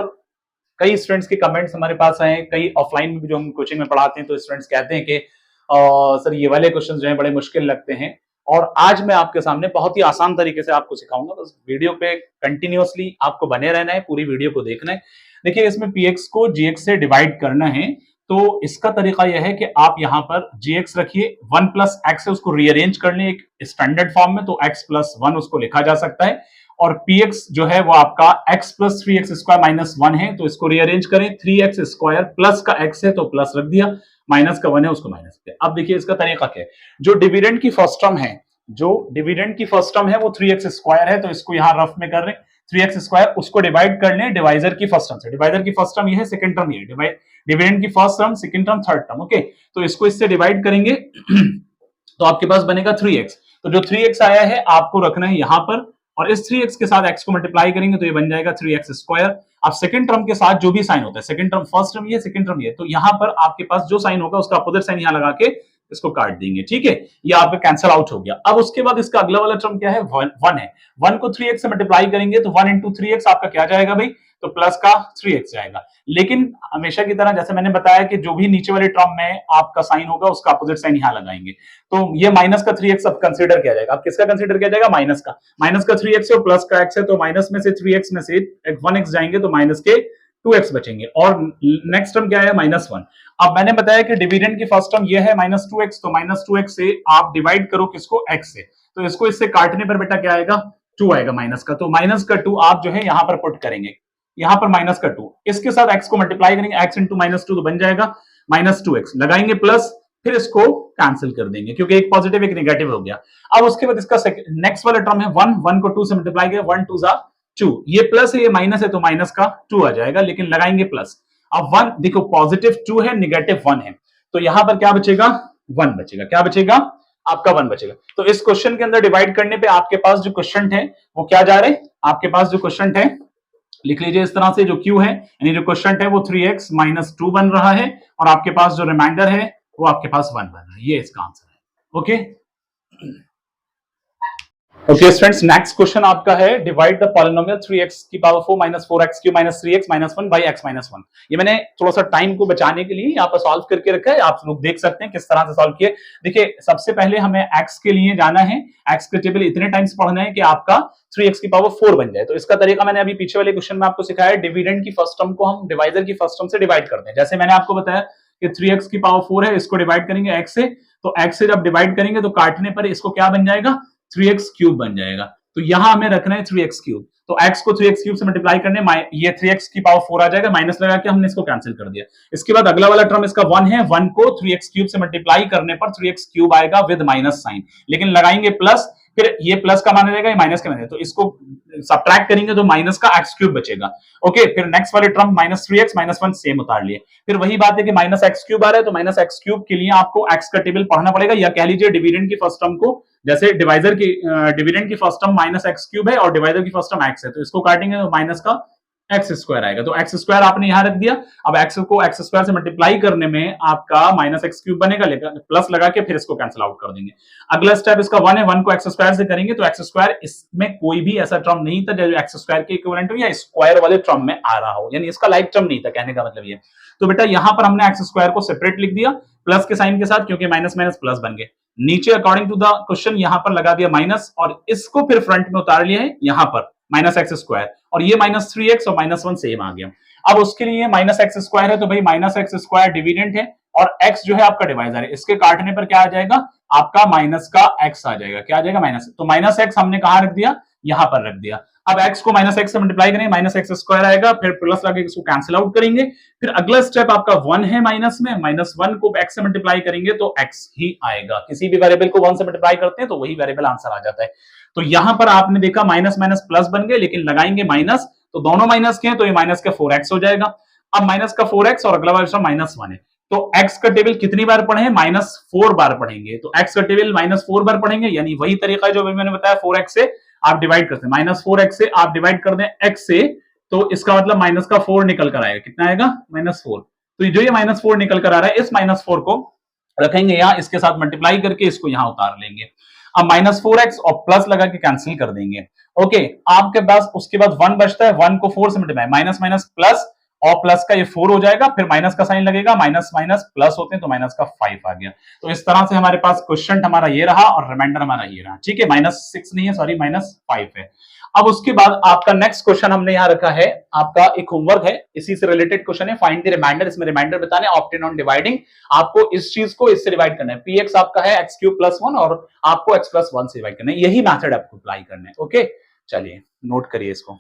Speaker 1: कई स्टूडेंट्स के कमेंट्स हमारे पास आए हैं, कई ऑफलाइन में भी जो हम कोचिंग में पढ़ाते हैं तो स्टूडेंट्स कहते हैं कि सर ये वाले क्वेश्चन जो है बड़े मुश्किल लगते हैं, और आज मैं आपके सामने बहुत ही आसान तरीके से आपको सिखाऊंगा। बस वीडियो पे कंटिन्यूअसली आपको बने रहना है, पूरी वीडियो को देखना है। देखिए इसमें px को gx से डिवाइड करना है, तो इसका तरीका यह है कि आप यहां पर gx रखिए, 1 प्लस x है उसको रीअरेंज कर लें एक स्टैंडर्ड फॉर्म में, तो x प्लस 1 उसको लिखा जा सकता है, और px जो है वो आपका x plus 3x square minus 1 है, तो इसको रीअरेंज करें, 3x स्क्वायर प्लस का x है तो प्लस रख दिया, माइनस का 1 है उसको माइनस किया। अब देखिए इसका तरीका क्या है, जो डिविडेंड की फर्स्ट टर्म है, जो डिविडेंड की फर्स्ट टर्म है वो 3x स्क्वायर है, तो इसको यहां रफ में कर रहे हैं, 3x स्क्वायर उसको डिवाइड कर लें डिवाइजर की फर्स्ट टर्म से। डिवाइजर की फर्स्ट टर्म ये है, सेकंड टर्म ये है, डिविडेंड की first term, second term, third term. Okay, तो इसको इससे डिवाइड करेंगे तो आपके पास बनेगा 3x। तो जो 3x आया है आपको रखना है यहां पर, और इस 3x के साथ x को मल्टीप्लाई करेंगे तो ये बन जाएगा 3x स्क्वायर। अब सेकंड टर्म के साथ जो भी साइन होता है, सेकंड टर्म, फर्स्ट टर्म ये, सेकंड टर्म ये, तो यहां पर आपके पास जो साइन होगा उसका अपोजिट साइन यहां लगा के इसको काट देंगे। ठीक है, ये आपका कैंसिल आउट हो गया। अब उसके बाद इसका अगला वाला टर्म क्या है, 1 है, 1 को 3x से मल्टीप्लाई करेंगे तो 1 इंटू 3x आपका क्या जाएगा भाई, तो प्लस का 3x जाएगा। लेकिन हमेशा की तरह जैसे मैंने बताया कि जो भी नीचे वाले टर्म में आपका साइन होगा उसका अपोजिट साइन यहां लगाएंगे, तो ये माइनस का 3x अब कंसीडर किया जाएगा। अब किसका कंसीडर किया जाएगा, माइनस का 3x है और प्लस का x है, तो माइनस में से 3x में से 1x जाएंगे तो माइनस के 2x बचेंगे, और नेक्स्ट टर्म क्या है, -1। अब मैंने बताया कि डिविडेंड की फर्स्ट टर्म ये है -2x, तो -2x से आप डिवाइड करो किसको, x से, तो इसको इससे काटने पर बेटा क्या आएगा, 2 आएगा माइनस का, तो माइनस का 2 आप जो है यहां पर पुट करेंगे, यहां पर माइनस का 2, इसके साथ x को मल्टीप्लाई करेंगे, x इंटू -2 तो बन जाएगा -2x, लगाएंगे प्लस, फिर इसको कैंसिल कर देंगे क्योंकि एक पॉजिटिव एक नेगेटिव हो गया। अब उसके बाद इसका नेक्स्ट वाला टर्म है 1 को 2 से मल्टीप्लाई किया, 1 2 जा 2, ये प्लस है ये माइनस है तो माइनस का 2 आ जाएगा, लेकिन लगाएंगे प्लस। अब 1 देखो पॉजिटिव 2 है, नेगेटिव 1 है, तो यहां पर क्या बचेगा, 1 बचेगा, क्या बचेगा आपका 1 बचेगा। तो इस क्वेश्चन के अंदर डिवाइड करने पे आपके पास जो क्वेश्चन है वो क्या जा रहे हैं, आपके पास जो क्वेश्चन है लिख लीजिए इस तरह से, जो Q है यानी जो क्वेश्चन है वो 3x माइनस 2 बन रहा है, और आपके पास जो रिमाइंडर है वो आपके पास 1 बन रहा है, ये इसका आंसर है। Okay okay students, next question आपका है, डिवाइड द पॉलिनोमियल 3x की power 4 minus 4x Q minus 3x minus 1 by x minus 1। ये मैंने थोड़ा सा टाइम को बचाने के लिए यहाँ पर सॉल्व करके रखा है, आप लोग देख सकते हैं किस तरह से सॉल्व किए। देखिए सबसे पहले हमें x के लिए जाना है, x के टेबल इतने टाइम्स पढ़ना है कि आपका 3x की पावर 4 बन जाए। तो इसका तरीका मैंने अभी पीछे वाले क्वेश्चन में आपको सिखाया है, डिविडेंड की फर्स्ट टर्म को हम डिवाइजर की फर्स्ट टर्म से डिवाइड करते हैं। जैसे मैंने आपको बताया कि 3x की पावर 4 है, इसको डिवाइड करेंगे x से, तो x से जब डिवाइड करेंगे तो काटने पर इसको क्या बन जाएगा, 3x क्यूब बन जाएगा। तो यहां हमें रखना है 3x क्यूब, तो x को 3x क्यूब से मल्टीप्लाई करने, ये 3x की पावर 4 आ जाएगा, माइनस लगा के हमने इसको कैंसिल कर दिया। इसके बाद अगला वाला टर्म इसका 1 है, 1 को 3x क्यूब से मल्टीप्लाई करने पर 3x क्यूब आएगा विद माइनस साइन, लेकिन लगाएंगे प्लस, फिर ये प्लस का माना जाएगा, ये माइनस का माना जाएगा, तो इसको सब्ट्रैक्ट करेंगे तो माइनस का x क्यूब बचेगा। ओके, फिर नेक्स्ट वाले term minus 3x minus 1 same उतार लिए। फिर वही बात है कि माइनस x क्यूब आ रहा है, तो माइनस x क्यूब के लिए आपको x का टेबल पढ़ना पड़ेगा, या कह लीजिए डिविडेंड की फर्स्ट टर्म को, जैसे डिवाइजर की डिविडेंड की first term minus x cube है और डिवाइजर की फर्स्ट टर्म x है, तो इसको काटेंगे तो माइनस का एक्स स्क्वायर आएगा, तो एक्स स्क्वायर आपने यहां रख दिया। अब एक्स को एक्स स्क्वायर से मल्टीप्लाई करने में आपका माइनस एक्स क्यूब बनेगा, लेकर प्लस लगा के फिर इसको कैंसिल आउट कर देंगे। अगला स्टेप इसका 1 है, 1 को एक्स स्क्वायर से करेंगे तो एक्स स्क्वायर, इसमें कोई भी ऐसा टर्म नहीं था जो एक्स स्क्वायर के इक्विवेलेंट हो या स्क्वायर वाले टर्म में आ रहा हो, यानी इसका लाइक टर्म नहीं था, कहने का मतलब ये। तो बेटा यहां पर हमने एक्स स्क्वायर को सेपरेट लिख दिया प्लस के साइन के साथ, क्योंकि माइनस माइनस प्लस बन गए। नीचे अकॉर्डिंग टू द क्वेश्चन यहां पर लगा दिया माइनस, और इसको फिर फ्रंट में उतार लिया है यहां पर माइनस एक्स स्क्वायर, और ये माइनस 3x और माइनस 1 सेम आ गया। अब उसके लिए माइनस एक्स स्क्वायर है तो भाई माइनस एक्स स्क्वायर डिविडेंड है और x जो है आपका डिवाइजर है, इसके काटने पर क्या आ जाएगा आपका माइनस का x आ जाएगा। क्या आ जाएगा माइनस, तो माइनस एक्स हमने कहां रख दिया, यहां पर रख दिया। अब x को माइनस एक्स से मल्टीप्लाई करेंगे, माइनस एक्स स्क्वायर आएगा, फिर प्लस लगा के इसको कैंसिल आउट करेंगे। फिर अगला स्टेप आपका 1 है माइनस में, माइनस 1 को x से मल्टीप्लाई करेंगे तो x ही आएगा। किसी भी वेरिएबल को 1 से मल्टीप्लाई करते हैं तो वही वेरिएबल आंसर आ जाता है। तो यहां पर आपने देखा माइनस माइनस प्लस बन गए, लेकिन लगाएंगे माइनस तो दोनों माइनस के हैं तो ये माइनस का 4x हो जाएगा। अब माइनस का 4x और अगला वाला माइनस 1 है, तो x का टेबल कितनी बार पढ़े, माइनस 4 बार पढ़ेंगे। तो x का टेबल माइनस 4 बार पढ़ेंगे, यानी वही तरीका जो मैंने बताया 4x से आप डिवाइड करते हैं, माइनस 4x से आप डिवाइड कर दें x से, तो इसका मतलब माइनस का 4 निकल कर आएगा। कितना आएगा माइनस 4। तो जो ये माइनस 4 निकल कर आ रहा है, इस माइनस 4 को रखेंगे यहां, इसके साथ मल्टीप्लाई करके इसको यहां उतार लेंगे। अब माइनस 4x और प्लस लगा के कैंसिल कर देंगे। ओके, आपके पास उसके बाद 1 बचता है, 1 को 4 से मल्टीप्लाई, माइनस माइनस प्लस और प्लस का ये 4 हो जाएगा, फिर माइनस का साइन लगेगा, माइनस माइनस प्लस होते हैं तो माइनस का 5 आ गया। तो इस तरह से हमारे पास क्वेश्चन हमारा ये रहा और रिमाइंडर हमारा ये रहा। ठीक है, माइनस 6 नहीं है, सॉरी माइनस 5 है। अब उसके बाद आपका नेक्स्ट क्वेश्चन हमने यहां रखा है, आपका एक होमवर्क है, इसी से रिलेटेड क्वेश्चन है, फाइंड द रिमाइंडर। इसमें रिमाइंडर बताने, ऑप्टेन ऑन डिवाइडिंग, आपको इस चीज को इससे डिवाइड करना है। पीएक्स आपका है एक्स क्यूब प्लस 1 और आपको एक्स प्लस 1 से डिवाइड करना है, यही मेथड आपको अप्लाई करना है। ओके, चलिए नोट करिए इसको।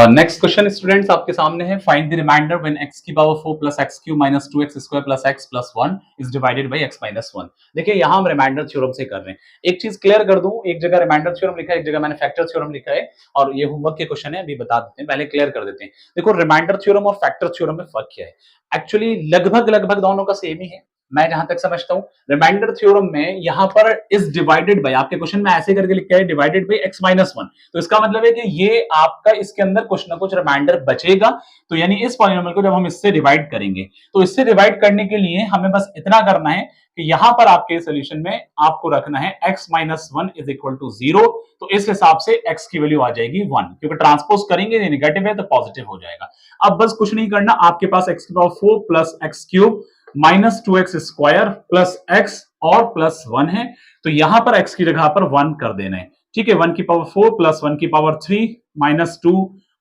Speaker 1: नेक्स्ट क्वेश्चन स्टूडेंट्स आपके सामने है, find the remainder when x की power 4 plus x cube minus 2x square plus x plus 1 is divided by x minus 1। देखिए यहां हम रिमाइंडर थ्योरम से कर रहे हैं। एक चीज क्लियर कर दूं, एक जगह रिमाइंडर थ्योरम लिखा है, एक जगह मैंने फैक्टर थ्योरम लिखा है, और ये होमवर्क के क्वेश्चन है, अभी बता देते हैं, पहले क्लियर कर देते हैं। देखो रिमाइंडर थ्योरम और फैक्टर थ्योरम में फर्क क्या है, एक्चुअली लगभग लगभग दोनों का सेम ही है, मैं जहां तक समझता हूं। रिमाइंडर थ्योरम में यहां पर इज डिवाइडेड बाय, आपके क्वेश्चन में ऐसे करके लिखा है डिवाइडेड बाय x माइनस 1, तो इसका मतलब है कि ये आपका इसके अंदर कुछ ना कुछ रिमाइंडर बचेगा। तो यानी इस पॉलिनोमियल को जब हम इससे डिवाइड करेंगे, तो इससे डिवाइड करने के लिए हमें बस इतना करना है कि यहां पर आपके सोल्यूशन में आपको रखना है x minus 1 is equal to 0। तो इस हिसाब से x की वैल्यू आ जाएगी 1, क्योंकि ट्रांसपोज करेंगे ये नेगेटिव है तो पॉजिटिव हो जाएगा। अब बस कुछ नहीं करना, आपके पास x की power 4 plus x cube minus 2x square plus x और प्लस 1 है, तो यहां पर x की जगह पर 1 कर देना है। ठीक है, 1 की पावर 4 प्लस 1 की पावर 3 माइनस 2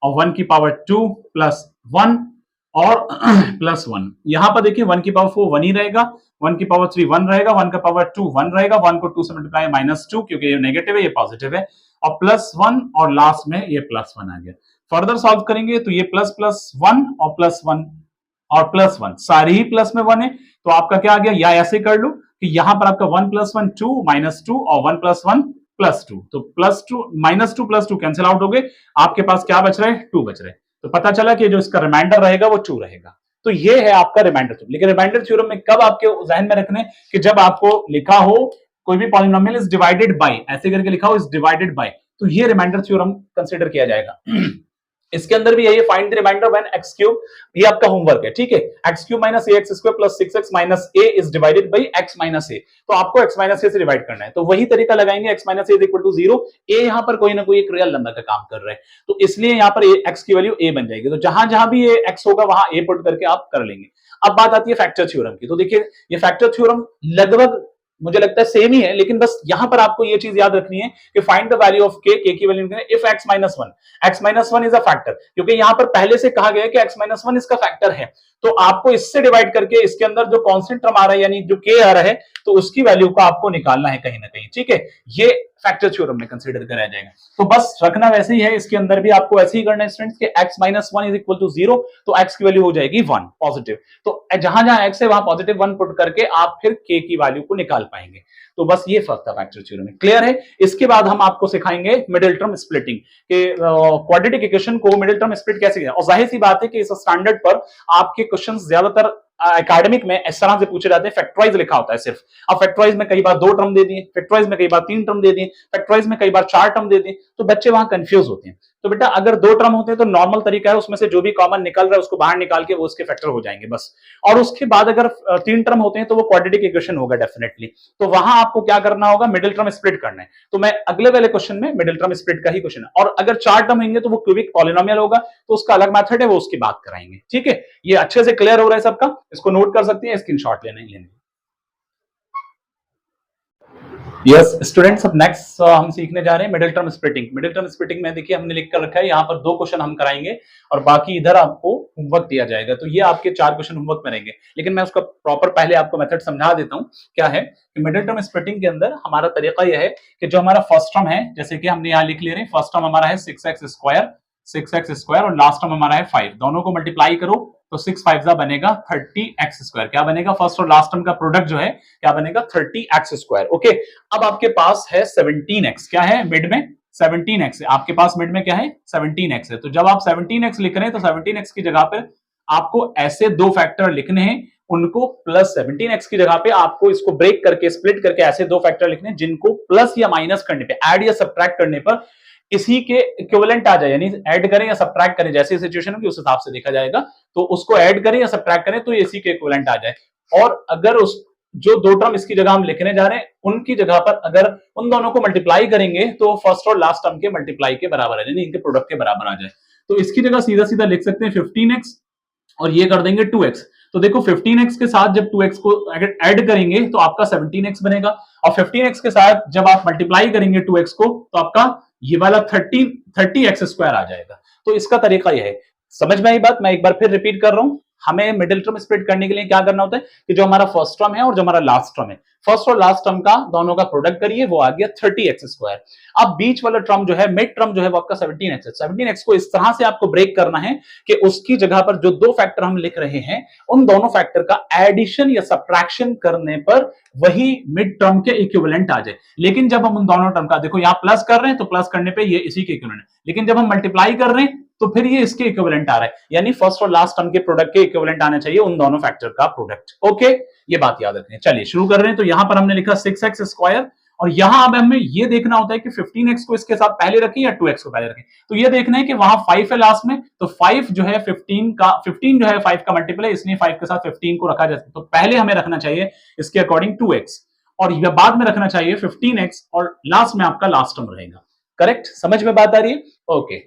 Speaker 1: और 1 की पावर 2 प्लस 1 और प्लस 1। यहां पर देखिए 1 की पावर 4 1 ही रहेगा, 1 की पावर 3 1 रहेगा, 1 का पावर 2 1 रहेगा, 1 को 2 से मल्टीप्लाई माइनस 2, क्योंकि ये नेगेटिव है ये पॉजिटिव है, और प्लस 1 और लास्ट में ये प्लस 1 आ गया। फर्दर सॉल्व करेंगे तो ये प्लस प्लस 1 और प्लस 1 और प्लस 1 सारे ही प्लस में 1 है, तो आपका क्या आ गया, या ऐसे कर लो कि यहां पर आपका 1 प्लस 1 2 माइनस 2 और 1 प्लस 1 प्लस 2, तो plus 2 minus 2 plus 2 cancel out हो गए, आपके पास क्या बच रहा है 2 बच रहे, तो पता चला कि जो इसका रिमाइंडर रहेगा वो 2 रहेगा। तो ये है आपका रिमाइंडर थ्योरम। लेकिन रिमाइंडर थ्योरम में कब आपके जहन में रखने, कि जब आपको लिखा हो कोई भी पॉलिनोमियल इज डिवाइडेड बाय, ऐसे करके लिखा हो इज डिवाइडेड बाय, तो ये रिमाइंडर थ्योरम कंसीडर किया जाएगा। इसके अंदर भी यही find the remainder when x cube, ये आपका होमवर्क है। ठीक है, x cube minus ax square plus 6x minus a is divided by x minus a, तो आपको x माइनस a से डिवाइड करना है, तो वही तरीका लगाएंगे, x minus a is equal to 0। a यहां पर कोई ना कोई एक रियल नंबर का काम कर रहा है, तो इसलिए यहां पर x की वैल्यू a बन जाएगी, तो जहां जहां भी ये x होगा वहां a पुट करके आप कर लेंगे। अब बात आती है फैक्टर थ्योरम की, तो देखिए ये फैक्टर थ्योरम लगभग मुझे लगता है सेम ही है, लेकिन बस यहां पर आपको ये चीज याद रखनी है कि find the value of k, k की value if x minus 1 is a factor, क्योंकि यहां पर पहले से कहा गया है कि x माइनस 1 इसका फैक्टर है, तो आपको इससे डिवाइड करके इसके अंदर जो कांस्टेंट टर्म आ रहा है यानी जो k आ रहा है, तो उसकी वैल्यू को आपको निकालना है कहीं ना कहीं। ठीक है, ये फैक्टर थ्योरम में कंसीडर करा जाएगा, तो बस रखना वैसे ही है, इसके अंदर भी आपको ऐसे ही करना है स्टूडेंट्स कि x minus 1 is equal to 0, तो x की वैल्यू हो जाएगी 1 पॉजिटिव, तो जहां जहां x है वहां पॉजिटिव 1 पुट करके आप फिर k की वैल्यू को निकाल पाएंगे। तो बस ये फर्क था फैक्टर थ्योरम में, क्लियर है। इसके बाद हम आपको सिखाएंगे मिडिल टर्म स्प्लिटिंग के, क्वाड्रेटिक इक्वेशन को मिडिल टर्म स्प्लिट कैसे किया, और जाहिर सी बात है कि इस स्टैंडर्ड पर आपके क्वेश्चंस ज्यादातर एकेडमिक में इस तरह से पूछे जाते हैं, फैक्टराइज लिखा होता है सिर्फ। अब फैक्टराइज में कई बार 2 टर्म दे दिए, फैक्टराइज में कई बार 3 टर्म दे दिए, फैक्टराइज में कई बार 4 टर्म दे दिए, तो बच्चे वहां कंफ्यूज होते हैं। तो बेटा अगर 2 टर्म होते हैं तो नॉर्मल तरीका है उसमें से जो भी कॉमन निकल रहा है उसको बाहर निकाल के वो उसके फैक्टर हो जाएंगे बस, और उसके बाद अगर 3 टर्म होते हैं तो वो क्वाड्रेटिक इक्वेशन होगा डेफिनेटली, तो वहां आपको क्या करना होगा, मिडिल टर्म स्प्लिट करना है। तो मैं अगले वाले क्वेश्चन में मिडिल टर्म स्प्लिट का ही क्वेश्चन है, और अगर 4 टर्म होंगे तो वो क्यूबिक पॉलिनोमियल होगा, तो उसका अलग मेथड है, वो उसकी बात कराएंगे। ठीक है, ये अच्छे से क्लियर हो रहा है सबका, इसको नोट कर सकते हैं, स्क्रीनशॉट लेना ही लेना। यस स्टूडेंट्स, अब नेक्स्ट हम सीखने जा रहे हैं middle term splitting. Middle term splitting में देखिए हमने लिख कर रखा है यहाँ पर 2 क्वेश्चन हम कराएंगे और बाकी इधर आपको होमवर्क दिया जाएगा। तो ये आपके 4 क्वेश्चन होमवर्क में रहेंगे, लेकिन मैं उसका प्रॉपर पहले आपको मेथड समझा देता हूँ। क्या है कि मिडिल टर्म स्प्लिटिंग के अंदर हमारा तरीका यह है कि जो हमारा फर्स्ट टर्म है, जैसे कि हमने यहाँ लिख ले रहे हैं, फर्स्ट टर्म हमारा है 6x और लास्ट टर्म हमारा है 5, दोनों को मल्टीप्लाई करो तो 6 5 बनेगा 30x²। क्या बनेगा? फर्स्ट और लास्ट टर्म का प्रोडक्ट जो है क्या बनेगा? 30x²। ओके, अब आपके पास है 17x। क्या है मिड में? 17x है आपके पास। मिड में क्या है? 17x है। तो जब आप 17x लिख रहे हैं तो 17x की जगह पर आपको ऐसे 2 फैक्टर लिखने हैं, उनको प्लस 17x की जगह पे आपको इसको ब्रेक करके स्प्लिट करके ऐसे 2 फैक्टर लिखने हैं जिनको प्लस या माइनस करने पे, ऐड या सब्ट्रैक्ट करने पर इसी के इक्विवेलेंट आ जाए। यानी ऐड करें या सब्ट्रैक्ट करें, जैसी सिचुएशन होगी उस हिसाब से देखा जाएगा। तो उसको ऐड करें या सब्ट्रैक्ट करें तो इसी के इक्विवेलेंट आ जाए। और अगर उस जो 2 टर्म इसकी जगह हम लिखने जा रहे हैं उनकी जगह पर अगर उन दोनों को मल्टीप्लाई करेंगे तो फर्स्ट और लास्ट टर्म के मल्टीप्लाई के बराबर है, यानी इनके प्रोडक्ट के बराबर आ जाए। तो इसकी जगह सीधा सीधा लिख सकते हैं 15x और ये कर देंगे 2x। तो देखो 15x के साथ जब 2x को अगर ऐड करेंगे तो आपका 17x बनेगा, और 15x के साथ जब आप मल्टीप्लाई करेंगे 2x को तो आपका ये वाला 30x² आ जाएगा। तो इसका तरीका यह है। समझ में आई बात? मैं एक बार फिर रिपीट कर रहा हूं। हमें मिडिल टर्म स्प्लिट करने के लिए क्या करना होता है कि जो हमारा फर्स्ट टर्म है और जो हमारा लास्ट टर्म है, फर्स्ट और लास्ट टर्म का दोनों का प्रोडक्ट करिए, वो आ गया 30x²। अब बीच वाला टर्म जो है, मिड टर्म जो है वो आपका 17x है। 17x को इस तरह से आपको ब्रेक करना है कि उसकी जगह पर जो 2 फैक्टर हम लिख रहे हैं उन दोनों फैक्टर का एडिशन या सब्ट्रैक्शन करने पर वही मिड टर्म के इक्विवेलेंट आ जाए। लेकिन जब हम उन दोनों टर्म का, देखो यहां प्लस कर रहे हैं तो प्लस करने पे ये इसी के इक्विवेलेंट है, लेकिन जब हम मल्टीप्लाई कर रहे हैं तो फिर ये इसके इक्विवेलेंट आ रहा है। यानी फर्स्ट और लास्ट टर्म के प्रोडक्ट के इक्विवेलेंट आना चाहिए उन दोनों फैक्टर का प्रोडक्ट। ओके, ये बात याद रखनी है। चलिए शुरू कर रहे हैं। तो यहां पर हमने लिखा 6x², और यहां अब हमें ये देखना होता है कि 15x को इसके साथ पहले रखें या 2x को पहले रखें। तो ये देखना है कि वहां 5 है लास्ट में, तो 5 जो है 15 जो है 5 का मल्टीपल है, इसलिए 5 के साथ 15 को रखा जाए। तो पहले हमें रखना चाहिए इसके अकॉर्डिंग 2x, और बाद में रखना चाहिए 15x, और लास्ट में आपका लास्ट टर्म रहेगा। करेक्ट? समझ में बात आ रही है? ओके,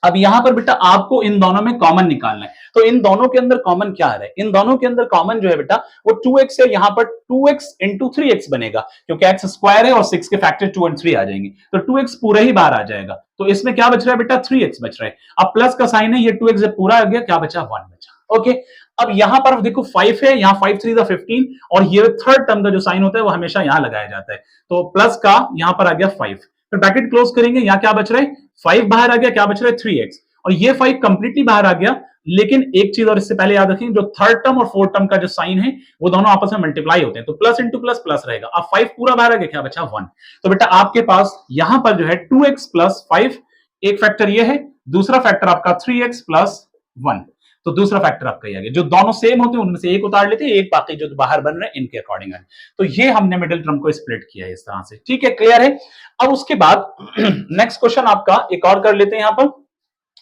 Speaker 1: अब यहां पर बेटा आपको इन दोनों में कॉमन निकालना है। तो इन दोनों के अंदर कॉमन क्या है? इन दोनों के अंदर कॉमन जो है बेटा वो 2x है। यहां पर 2x इंटू 3x बनेगा, क्योंकि x² है और 6 के फैक्टर 2 और 3 आ जाएंगे, तो 2x पूरा ही बाहर आ जाएगा। तो इसमें क्या बच रहा है बेटा? 3x बच रहा है। अब प्लस का साइन है, ये 2x जब पूरा आ गया क्या बचा? 1 बचा। ओके, अब यहां पर देखो 5 है, यहां 5 3 15, और ये थर्ड टर्म का जो साइन होता है वो हमेशा यहां लगाया जाता है। तो प्लस का यहां पर आ गया 5, फिर ब्रैकेट क्लोज करेंगे, यहां क्या बच रहा है? 5 बाहर आ गया, क्या बच रहा है? 3x, और ये 5 कंप्लीटली बाहर आ गया। लेकिन एक चीज और इससे पहले याद रखें, जो थर्ड टर्म और फोर्थ टर्म का जो साइन है वो दोनों आपस में मल्टीप्लाई होते हैं, तो प्लस इंटू प्लस प्लस रहेगा। अब 5 पूरा बाहर आ गया, क्या बचा? 1। तो बेटा आपके पास यहां पर जो है 2x प्लस 5, एक फैक्टर ये है, दूसरा फैक्टर आपका 3x प्लस 1। तो दूसरा फैक्टर आपका ये आ गया। जो दोनों सेम होते हैं उनमें से एक उतार लेते हैं, एक बाकी जो बाहर बन रहे हैं इनके अकॉर्डिंग है। तो ये हमने मिडिल टर्म को स्प्लिट किया है इस तरह से। ठीक है, क्लियर है? अब उसके बाद नेक्स्ट क्वेश्चन आपका एक और कर लेते हैं यहां पर,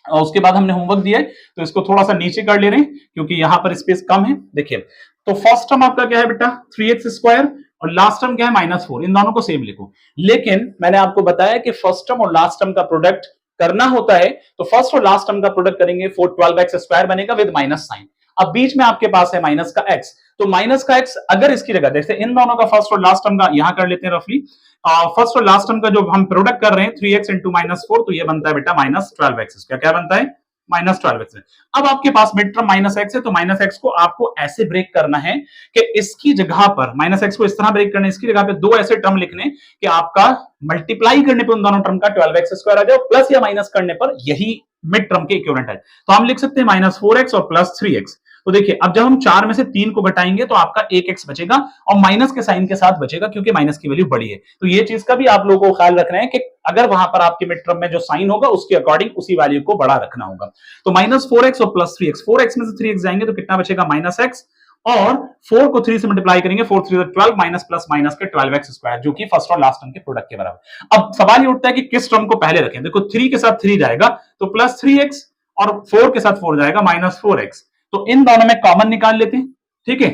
Speaker 1: और उसके बाद हमने होमवर्क दिया है तो इसको थोड़ा सा नीचे कर ले रहे हैं क्योंकि यहां पर स्पेस कम है। देखिए, तो फर्स्ट टर्म आपका क्या है बेटा? 3x² और लास्ट टर्म क्या है? -4। इन दोनों को सेम लिखो। लेकिन मैंने आपको बताया कि फर्स्ट टर्म और लास्ट टर्म का प्रोडक्ट करना होता है, तो फर्स्ट और लास्ट टर्म का प्रोडक्ट करेंगे 12x² बनेगा विद माइनस साइन। अब बीच में आपके पास है माइनस का x, तो माइनस का x अगर इसकी जगह, जैसे इन दोनों का फर्स्ट और लास्ट टर्म का यहां कर लेते हैं रफली, फर्स्ट और लास्ट टर्म का जो हम प्रोडक्ट कर रहे हैं 3x इंटू -4, तो ये बनता है बेटा -12x। क्या बनता है? -12x। अब आपके पास मिड टर्म -x है, तो -x को आपको ऐसे ब्रेक करना है कि इसकी जगह पर -x को इस तरह ब्रेक करना है, इसकी जगह पे 2 ऐसे टर्म लिखने कि आपका मल्टीप्लाई करने पे उन दोनों टर्म का 12x² आ जाए, प्लस या माइनस करने पर यही मिड टर्म के इक्विवेलेंट है। तो हम लिख सकते हैं -4x और +3x। तो देखिए, अब जब हम 4 में से 3 को घटाएंगे तो आपका 1x बचेगा, और माइनस के साइन के साथ बचेगा क्योंकि माइनस की वैल्यू बड़ी है। तो ये चीज का भी आप लोगों को ख्याल रखना है कि अगर वहां पर आपके मिड टर्म में जो साइन होगा उसके अकॉर्डिंग उसी वैल्यू को बड़ा रखना होगा। तो -4x और +3x, 4x में से 3x जाएंगे तो कितना बचेगा? -x, और 4 को 3 से मल्टीप्लाई करेंगे, 4 3 12, माइनस प्लस माइनस के 12x², जो कि फर्स्ट और लास्ट टर्म के प्रोडक्ट के बराबर। अब सवाल ये उठता है कि किस टर्म को पहले रखें। देखो 3 के साथ 3 जाएगा तो +3x, और 4 के साथ 4 जाएगा -4x। तो इन दोनों में कॉमन निकाल लेते हैं। ठीक है,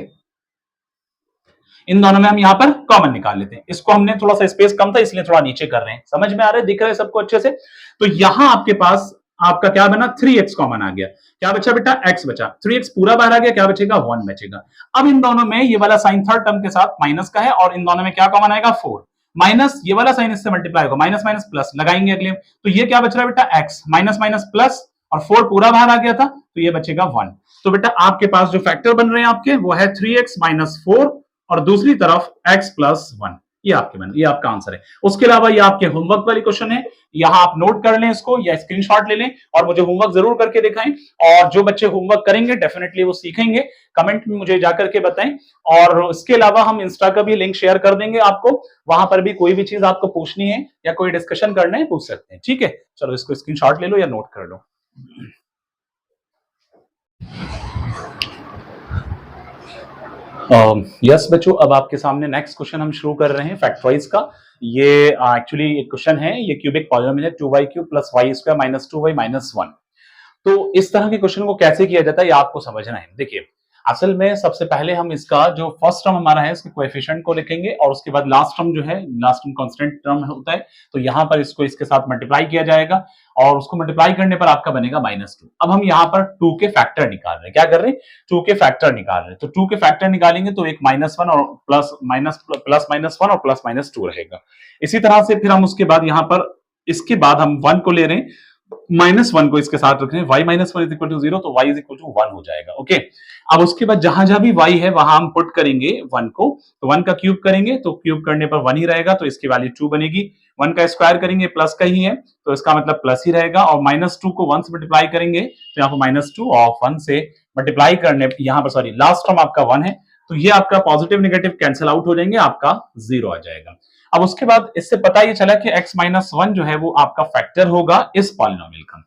Speaker 1: इन दोनों में हम यहां पर कॉमन निकाल लेते हैं। इसको हमने थोड़ा सा स्पेस कम था इसलिए थोड़ा नीचे कर रहे हैं। समझ में आ रहा है? दिख रहा है सबको अच्छे से? तो यहां आपके पास आपका क्या बना? 3x कॉमन आ गया। क्या बचा बेटा? x बचा। 3x पूरा बाहर आ गया, क्या बचेगा? 1 बचेगा। अब इन दोनों में ये वाला साइन थर्ड टर्म के साथ माइनस का है, और इन दोनों में क्या कॉमन आएगा? 4। माइनस ये वाला साइन इससे मल्टीप्लाई होगा, माइनस माइनस प्लस लगाएंगे अगले, तो ये क्या बच रहा है बेटा x, माइनस माइनस प्लस, और 4 पूरा बाहर आ गया था तो ये बचेगा 1। तो बेटा आपके पास जो फैक्टर बन रहे हैं आपके वो है 3x माइनस 4 और दूसरी तरफ x प्लस 1। ये आपके बन, ये आपका आंसर है। उसके अलावा ये आपके होमवर्क वाली क्वेश्चन है, यहां आप नोट कर लें इसको या स्क्रीनशॉट ले लें और मुझे होमवर्क जरूर करके दिखाएं। और जो बच्चे होमवर्क करेंगे डेफिनेटली वो सीखेंगे, कमेंट में मुझे जाकर के बताएं। और इसके अलावा हम इंस्टा का भी लिंक शेयर कर देंगे आपको, वहां पर भी कोई भी चीज आपको पूछनी है या कोई डिस्कशन करना है पूछ सकते हैं, ठीक है। चलो इसको स्क्रीनशॉट ले लो या नोट कर लो। यस बच्चों, अब आपके सामने नेक्स्ट क्वेश्चन हम शुरू कर रहे हैं फैक्टराइज का। ये एक्चुअली एक क्वेश्चन है, ये क्यूबिक पॉलिनोमियल है 2y cube plus y square minus 2y minus 1। तो इस तरह के क्वेश्चन को कैसे किया जाता है ये आपको समझना है। देखिए असल में सबसे पहले हम इसका जो फर्स्ट टर्म हमारा है इसके कोएफिशिएंट को लिखेंगे और उसके बाद लास्ट टर्म जो है, लास्ट टर्म कांस्टेंट टर्म होता है, तो यहां पर इसको इसके साथ मल्टीप्लाई किया जाएगा और उसको मल्टीप्लाई करने पर आपका बनेगा -2। अब हम यहाँ पर 2 के फैक्टर निकाल रहे हैं, क्या कर रहे हैं 2 के फैक्टर निकाल रहे हैं। तो 2 के फैक्टर निकालेंगे तो एक -1 और प्लस -1 और प्लस -2 रहेगा। इसी तरह से फिर हम उसके बाद यहाँ पर इसके बाद हम 1 को ले रहे हैं, -1 को इसके साथ रख रहे हैं, y -1 इज इक्वल टू 0 तो y इज इक्वल टू 1 हो जाएगा। ओके, अब उसके बाद जहां जहां भी y है वहां हम पुट करेंगे 1 को, तो 1 का क्यूब करेंगे तो क्यूब करने पर 1 ही रहेगा तो इसकी वैल्यू 2 बनेगी। 1 का स्क्वायर करेंगे प्लस का ही है तो इसका मतलब प्लस ही रहेगा, और -2 को 1 से मल्टीप्लाई करेंगे तो यहाँ पर -2 और 1 से मल्टीप्लाई करने यहाँ पर सॉरी लास्ट टर्म आपका 1 है तो ये आपका पॉजिटिव नेगेटिव कैंसिल आउट हो जाएंगे, आपका 0 आ जाएगा। अब उसके बाद इससे पता ये चला कि x माइनस 1 जो है वो आपका फैक्टर होगा इस पॉलिनोमियल का।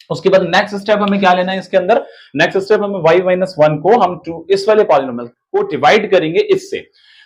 Speaker 1: उसके बाद नेक्स्ट स्टेप हमें क्या लेना है इसके अंदर, नेक्स्ट स्टेप हमें y माइनस 1 को हम इस वाले पॉलिनोमियल को डिवाइड करेंगे इससे।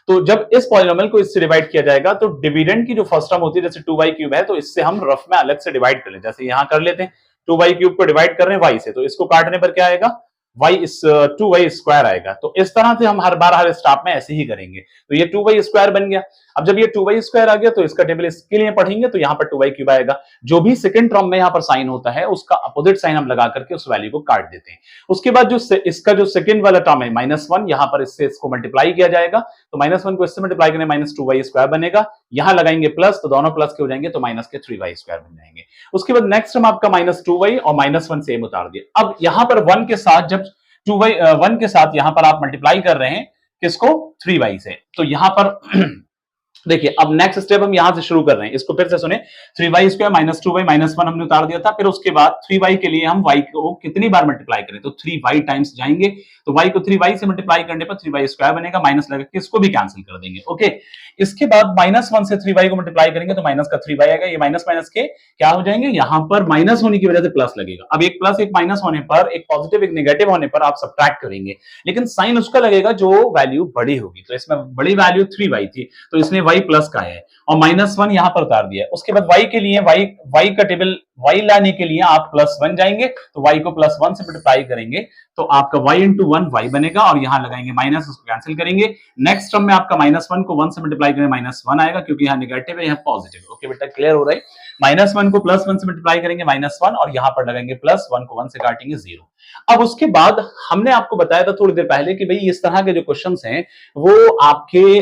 Speaker 1: तो जब इस पॉलिनोमियल को इससे डिवाइड किया जाएगा तो डिविडेंड की जो फर्स्ट टर्म होती है जैसे 2y क्यूब है तो इससे हम रफ में अलग से डिवाइड कर लें, जैसे यहां कर लेते हैं 2y क्यूब को डिवाइड कर रहे हैं y से तो इसको काटने पर क्या आएगा y इस 2y स्क्वायर आएगा। तो इस तरह से हम हर बार हर स्टेप में ऐसे ही करेंगे, तो ये 2y स्क्वायर बन गया। अब जब ये 2y स्क्वायर आ गया तो इसका टेबल इसके लिए पढ़ेंगे तो यहाँ पर 2y क्यूब आएगा। जो भी सेकंड टर्म में यहाँ पर साइन होता है उसका अपोजिट साइन हम लगा करके उस वैल्यू को काट देते हैं। उसके बाद जो इसका जो सेकंड वाला टर्म है -1 यहाँ पर इससे इसको मल्टीप्लाई किया जाएगा तो -1 को इससे मल्टीप्लाई करने -2y स्क्वायर बनेगा, यहाँ लगाएंगे प्लस तो दोनों प्लस के हो जाएंगे तो माइनस के 3y स्क्वायर बन जाएंगे। उसके बाद नेक्स्ट टर्म आपका -2y और -1 सेम उतार दिया। अब यहाँ पर 1 के साथ जब 1 के साथ यहां पर आप मल्टीप्लाई कर रहे हैं किसको 3y से, तो यहां पर देखिए अब नेक्स्ट स्टेप हम यहां से शुरू कर रहे हैं, इसको फिर से सुने 3y square minus 2y minus 1 हमने उतार दिया था। फिर उसके बाद 3y के लिए हम y को कितनी बार मल्टीप्लाई करें तो 3y टाइम्स जाएंगे तो y को 3y से मल्टीप्लाई करने पर 3y स्क्वायर बनेगा, माइनस लगा के इसको भी कैंसिल कर देंगे। ओके, इसके बाद -1 से 3y को मल्टीप्लाई करेंगे तो माइनस का 3y आएगा, ये माइनस माइनस के क्या हो जाएंगे, यहां पर माइनस होने की वजह से प्लस लगेगा। अब एक प्लस एक माइनस होने पर, एक पॉजिटिव एक नेगेटिव होने पर आप सब्ट्रैक्ट करेंगे लेकिन साइन उसका लगेगा जो वैल्यू बड़ी होगी, तो इसमें बड़ी वैल्यू 3y थी तो इसलिए y प्लस का है और -1 यहां पर उतार दिया है। उसके बाद y के लिए y का टेबल y लाने के लिए आप +1 जाएंगे तो y को +1 से मल्टीप्लाई करेंगे तो आपका y इंटू 1 y बनेगा और यहां लगाएंगे माइनस, उसको कैंसिल करेंगे। नेक्स्ट टर्म में आपका -1 को 1 से मल्टीप्लाई करेंगे -1 आएगा क्योंकि यहाँ नेगेटिव है यहाँ पॉजिटिव। ओके बेटा, क्लियर हो रहा है। -1 को +1 से मल्टीप्लाई करेंगे -1 और यहां पर लगाएंगे +1 को 1 से काटेंगे 0। अब उसके बाद हमने आपको बताया था थोड़ी देर पहले कि भाई इस तरह के जो क्वेश्चंस हैं वो आपके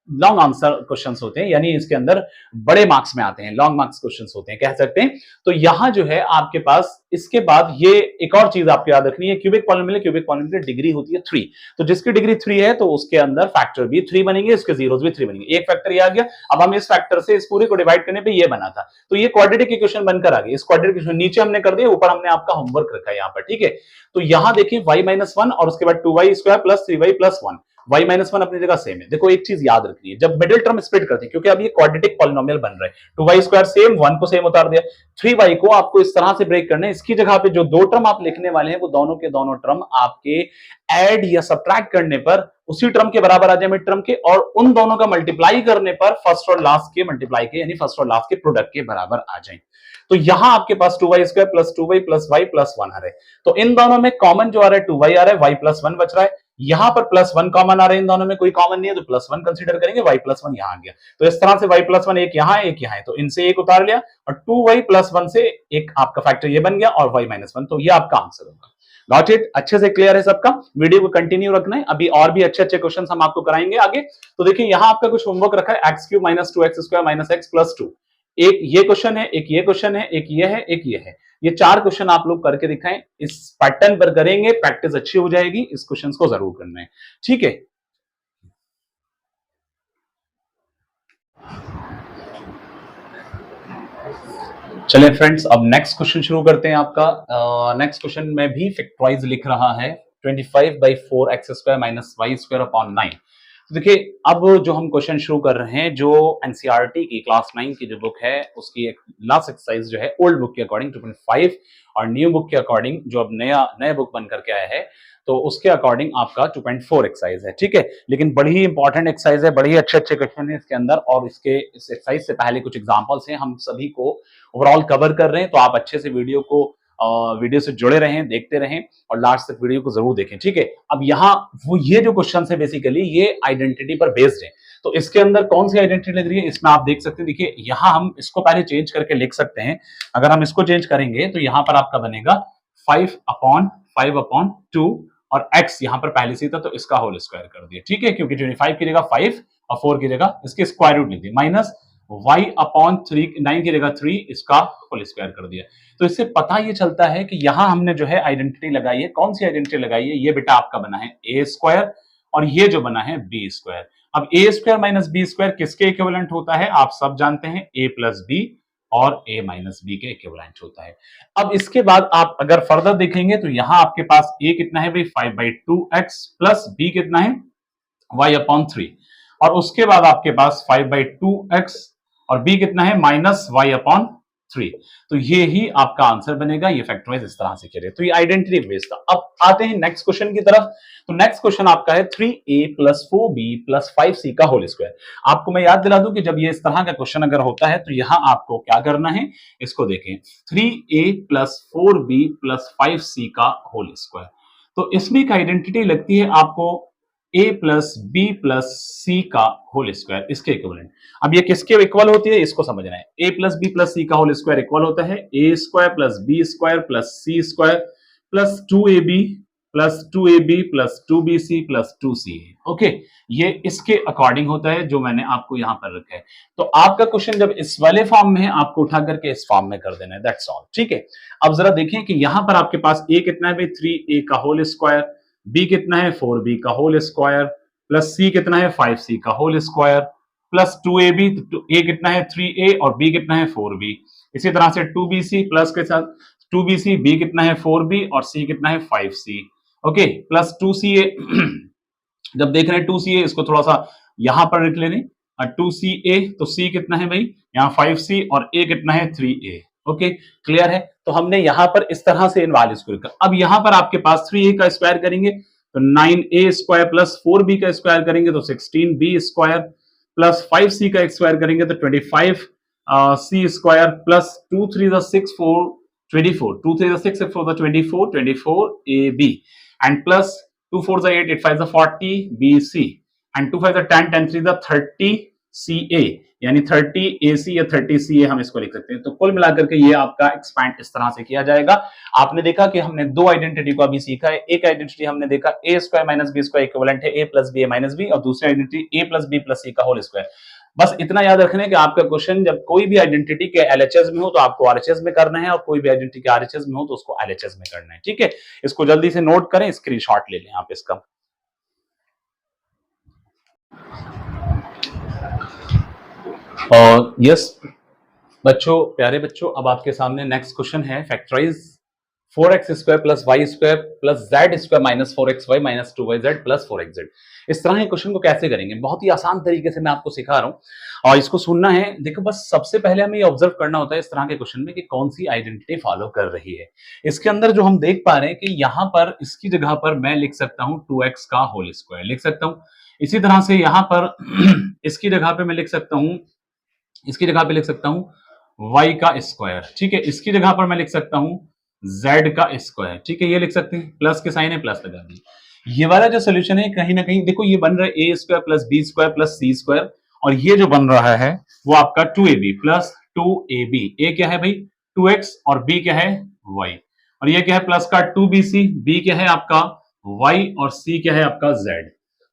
Speaker 1: लॉन्ग आंसर क्वेश्चंस होते हैं, यानी इसके अंदर बड़े मार्क्स में आते हैं, लॉन्ग मार्क्स क्वेश्चंस होते हैं कह सकते हैं। तो यहां जो है आपके पास इसके बाद ये एक और चीज आपको याद रखनी है, क्यूबिक पॉलिनोमियल की डिग्री होती है 3, तो जिसकी डिग्री 3 है तो उसके अंदर फैक्टर भी 3 बनेंगे, इसके जीरोस भी 3 बनेंगे। एक फैक्टर ये आ गया, अब हम इस फैक्टर से इस पूरे को डिवाइड करने पे ये बना था तो ये क्वाड्रेटिक इक्वेशन बनकर आ गई। इस क्वाड्रेटिक इक्वेशन नीचे हमने कर दिया, ऊपर हमने आपका होमवर्क रखा है यहाँ पर, ठीक है। तो यहां देखिए y-1 और उसके बाद 2y square plus 3y plus 1, y-1 अपनी जगह सेम है। देखो एक चीज याद रखनी है, जब मिडिल टर्म स्प्लिट करते हैं क्योंकि अब ये क्वाड्रेटिक पॉलिनोमियल बन रहा है, 2y स्क्वायर सेम, 1 को सेम उतार दिया, 3y को आपको इस तरह से ब्रेक करना है, इसकी जगह पे जो दो टर्म आप लिखने वाले हैं वो दोनों के दोनों टर्म आपके ऐड या सब्ट्रैक्ट करने पर उसी टर्म के बराबर आ जाए मिड टर्म के, और उन दोनों का मल्टीप्लाई करने पर फर्स्ट और लास्ट के मल्टीप्लाई के यानी फर्स्ट और लास्ट के प्रोडक्ट के बराबर आ जाए। तो यहां आपके पास 2y square plus 2y plus y plus 1 आ रहा है, तो इन दोनों में कॉमन जो आ रहा है 2y आ रहा है, y प्लस 1 बच रहा है, यहां पर +1 कॉमन आ रहा है, इन दोनों में कोई कॉमन नहीं है तो +1 कंसीडर करेंगे, y +1 यहां आ गया। तो इस तरह से y +1 एक यहां है एक यहां है तो इनसे एक उतार लिया और 2y +1 से एक आपका फैक्टर ये बन गया और y -1, तो ये आपका आंसर होगा। Got it? अच्छे से क्लियर है सबका? वीडियो को कंटिन्यू रखना है, अभी और भी अच्छे अच्छे क्वेश्चन हम आपको कराएंगे आगे। तो देखिए यहां आपका कुछ होमवर्क रखा है, x cube minus 2x² minus x plus 2। एक ये क्वेश्चन है, एक ये क्वेश्चन है, एक ये है, एक ये है। ये 4 क्वेश्चन आप लोग करके दिखाएं, इस पैटर्न पर करेंगे, प्रैक्टिस अच्छी हो जाएगी। इस क्वेश्चन को जरूर करना है, ठीक है? चलिए फ्रेंड्स, अब नेक्स्ट क्वेश्चन शुरू करते हैं आपका। नेक्स्ट क्वेश्चन में भी फैक्टराइज लिख रहा है 25/4x² माइनस y² अपॉन 9। तो देखिए अब जो हम क्वेश्चन शुरू कर रहे हैं, जो एनसीईआरटी की क्लास 9 की जो बुक है उसकी एक लास्ट एक्सरसाइज जो है ओल्ड बुक के अकॉर्डिंग 2.5 और न्यू बुक के अकॉर्डिंग जो अब नया बुक बन करके आया है तो उसके अकॉर्डिंग आपका 2.4 एक्सरसाइज है, ठीक है? लेकिन बड़ी ही इंपॉर्टेंट एक्सरसाइज है, बड़ी ही अच्छे अच्छे क्वेश्चन है इसके अंदर। और इस एक्सरसाइज से पहले कुछ एग्जांपल्स हैं, हम सभी को ओवरऑल कवर कर रहे हैं, तो आप अच्छे से वीडियो से जुड़े रहें, देखते रहें और लास्ट तक वीडियो को जरूर देखें, ठीक है? अब यहाँ ये जो क्वेश्चन है बेसिकली ये आइडेंटिटी पर बेस्ड है। तो इसके अंदर कौन सी आइडेंटिटी लग रही है, इसमें आप देख सकते हैं। देखिए यहाँ हम इसको पहले चेंज करके लिख सकते हैं। अगर हम इसको चेंज करेंगे तो यहाँ पर आपका बनेगा 5/5/2 और x यहाँ पर पहले से था तो इसका होल स्क्वायर कर दिया, ठीक है? क्योंकि 25 की जगह 5 और 4 की जगह इसके स्क्वायर रूट लिख दिया, माइनस y/3 9 की जगह 3 इसका होल स्क्वायर कर दिया। तो इससे पता ये चलता है कि यहां हमने जो है आइडेंटिटी लगाई है, कौन सी आइडेंटिटी लगाई है? ये बेटा आपका बना है a² और ये जो बना है b²। अब a² माइनस b² किसके इक्विवेलेंट होता है? आप सब जानते हैं a प्लस b और a माइनस b के इक्विवेलेंट होता है। अब इसके बाद आप अगर फर्दर देखेंगे तो यहां आपके पास a कितना है भाई 5/2x प्लस b कितना है y/3 और उसके बाद आपके पास 5/2x और b कितना है -y/3। तो ये ही आपका आंसर बनेगा। ये फैक्टराइज इस तरह से करें, तो ये आइडेंटिटी बेस्ड था। अब आते हैं नेक्स्ट क्वेश्चन की तरफ। तो नेक्स्ट क्वेश्चन आपका है 3a + 4b + 5c का होल स्क्वायर। आपको मैं याद दिला दूं कि जब ये इस तरह का क्वेश्चन अगर होता है तो यहां आपको क्या करना है, इसको देखें 3a + 4b + 5c का होल स्क्वायर। तो इसमें एक आइडेंटिटी लगती है आपको a plus b plus c का होल स्क्वायर, इसके इक्विवेलेंट। अब ये किसके इक्वल होती है इसको समझना है। a plus b plus c का होल स्क्वायर इक्वल होता है a² plus b² plus c² plus 2ab plus 2ab plus 2bc plus 2ca। Okay, ये इसके अकॉर्डिंग होता है जो मैंने आपको यहां पर रखा है। तो आपका क्वेश्चन जब इस वाले फॉर्म में है आपको उठा करके इस फॉर्म में कर देना है, दैट्स ऑल, ठीक है? अब जरा देखिए कि यहां पर आपके पास a कितना है भाई 3a का होल स्क्वायर, b कितना है 4b का होल स्क्वायर प्लस c कितना है 5c का होल स्क्वायर प्लस 2ab, तो a कितना है 3a और b कितना है 4b। इसी तरह से 2bc प्लस के साथ 2bc, b कितना है 4b और c कितना है 5c। ओके, प्लस 2ca जब देख रहे हैं 2ca इसको थोड़ा सा यहां पर लिख लेने 2ca, तो c कितना है भाई यहाँ 5c और a कितना है 3a। ओके, क्लियर है? तो हमने यहां पर इस तरह से इन वैल्यूज को लिखा। अब यहां पर आपके पास 3a का स्क्वायर करेंगे तो 9a² प्लस 4b का स्क्वायर करेंगे तो 16b² प्लस 5c का स्क्वायर करेंगे तो 25c² plus 2 3 6 4 24 2 3 6 4 24 and plus 2 4 8 8 5 40 bc and 2 5 10 10 3 30 ca, यानी 30 ac या 30 ca हम इसको लिख सकते हैं। तो कुल मिलाकर के ये आपका एक्सपैंड इस तरह से किया जाएगा। आपने देखा कि हमने दो आइडेंटिटी को अभी सीखा है। एक आइडेंटिटी हमने देखा a² माइनस b² इक्विवेलेंट है a plus b minus b और दूसरी identity a plus b plus c का होल स्क्वायर। बस इतना याद रखना कि आपका क्वेश्चन जब कोई भी आइडेंटिटी के एलएचएस में हो तो आपको आरएचएस में करना है और कोई भी आइडेंटिटी के आरएचएस में हो तो उसको एलएचएस में करना है, ठीक है? इसको जल्दी से नोट करें, स्क्रीनशॉट ले लें आप इसका। और यस बच्चों, प्यारे बच्चों, अब आपके सामने नेक्स्ट क्वेश्चन है factorise 4x² plus y² plus z² minus 4xy minus 2yz plus 4xz। इस तरह के क्वेश्चन को कैसे करेंगे, बहुत ही आसान तरीके से मैं आपको सिखा रहा हूं और इसको सुनना है। देखो बस सबसे पहले हमें ये ऑब्जर्व करना होता है इस तरह के क्वेश्चन में कि कौन सी आइडेंटिटी फॉलो कर रही है। इसके अंदर जो हम देख पा रहे हैं कि यहां पर इसकी जगह पर मैं लिख सकता हूं 2x का होल स्क्वायर लिख सकता हूं। इसी तरह से यहां पर इसकी जगह पे मैं लिख सकता हूं, इसकी जगह पे लिख सकता हूं y का स्क्वायर, ठीक है? इसकी जगह पर मैं लिख सकता हूं z का स्क्वायर, ठीक है? ये लिख सकते हैं, प्लस के साइन है प्लस लगा दी। ये वाला जो सोल्यूशन है कहीं ना कहीं देखो ये बन रहा है a² plus b² plus c² और ये जो बन रहा है वो आपका 2ab प्लस 2ab। a क्या है भाई 2x और b क्या है y। और ये क्या है प्लस का 2bc, b क्या है आपका y और c क्या है आपका z,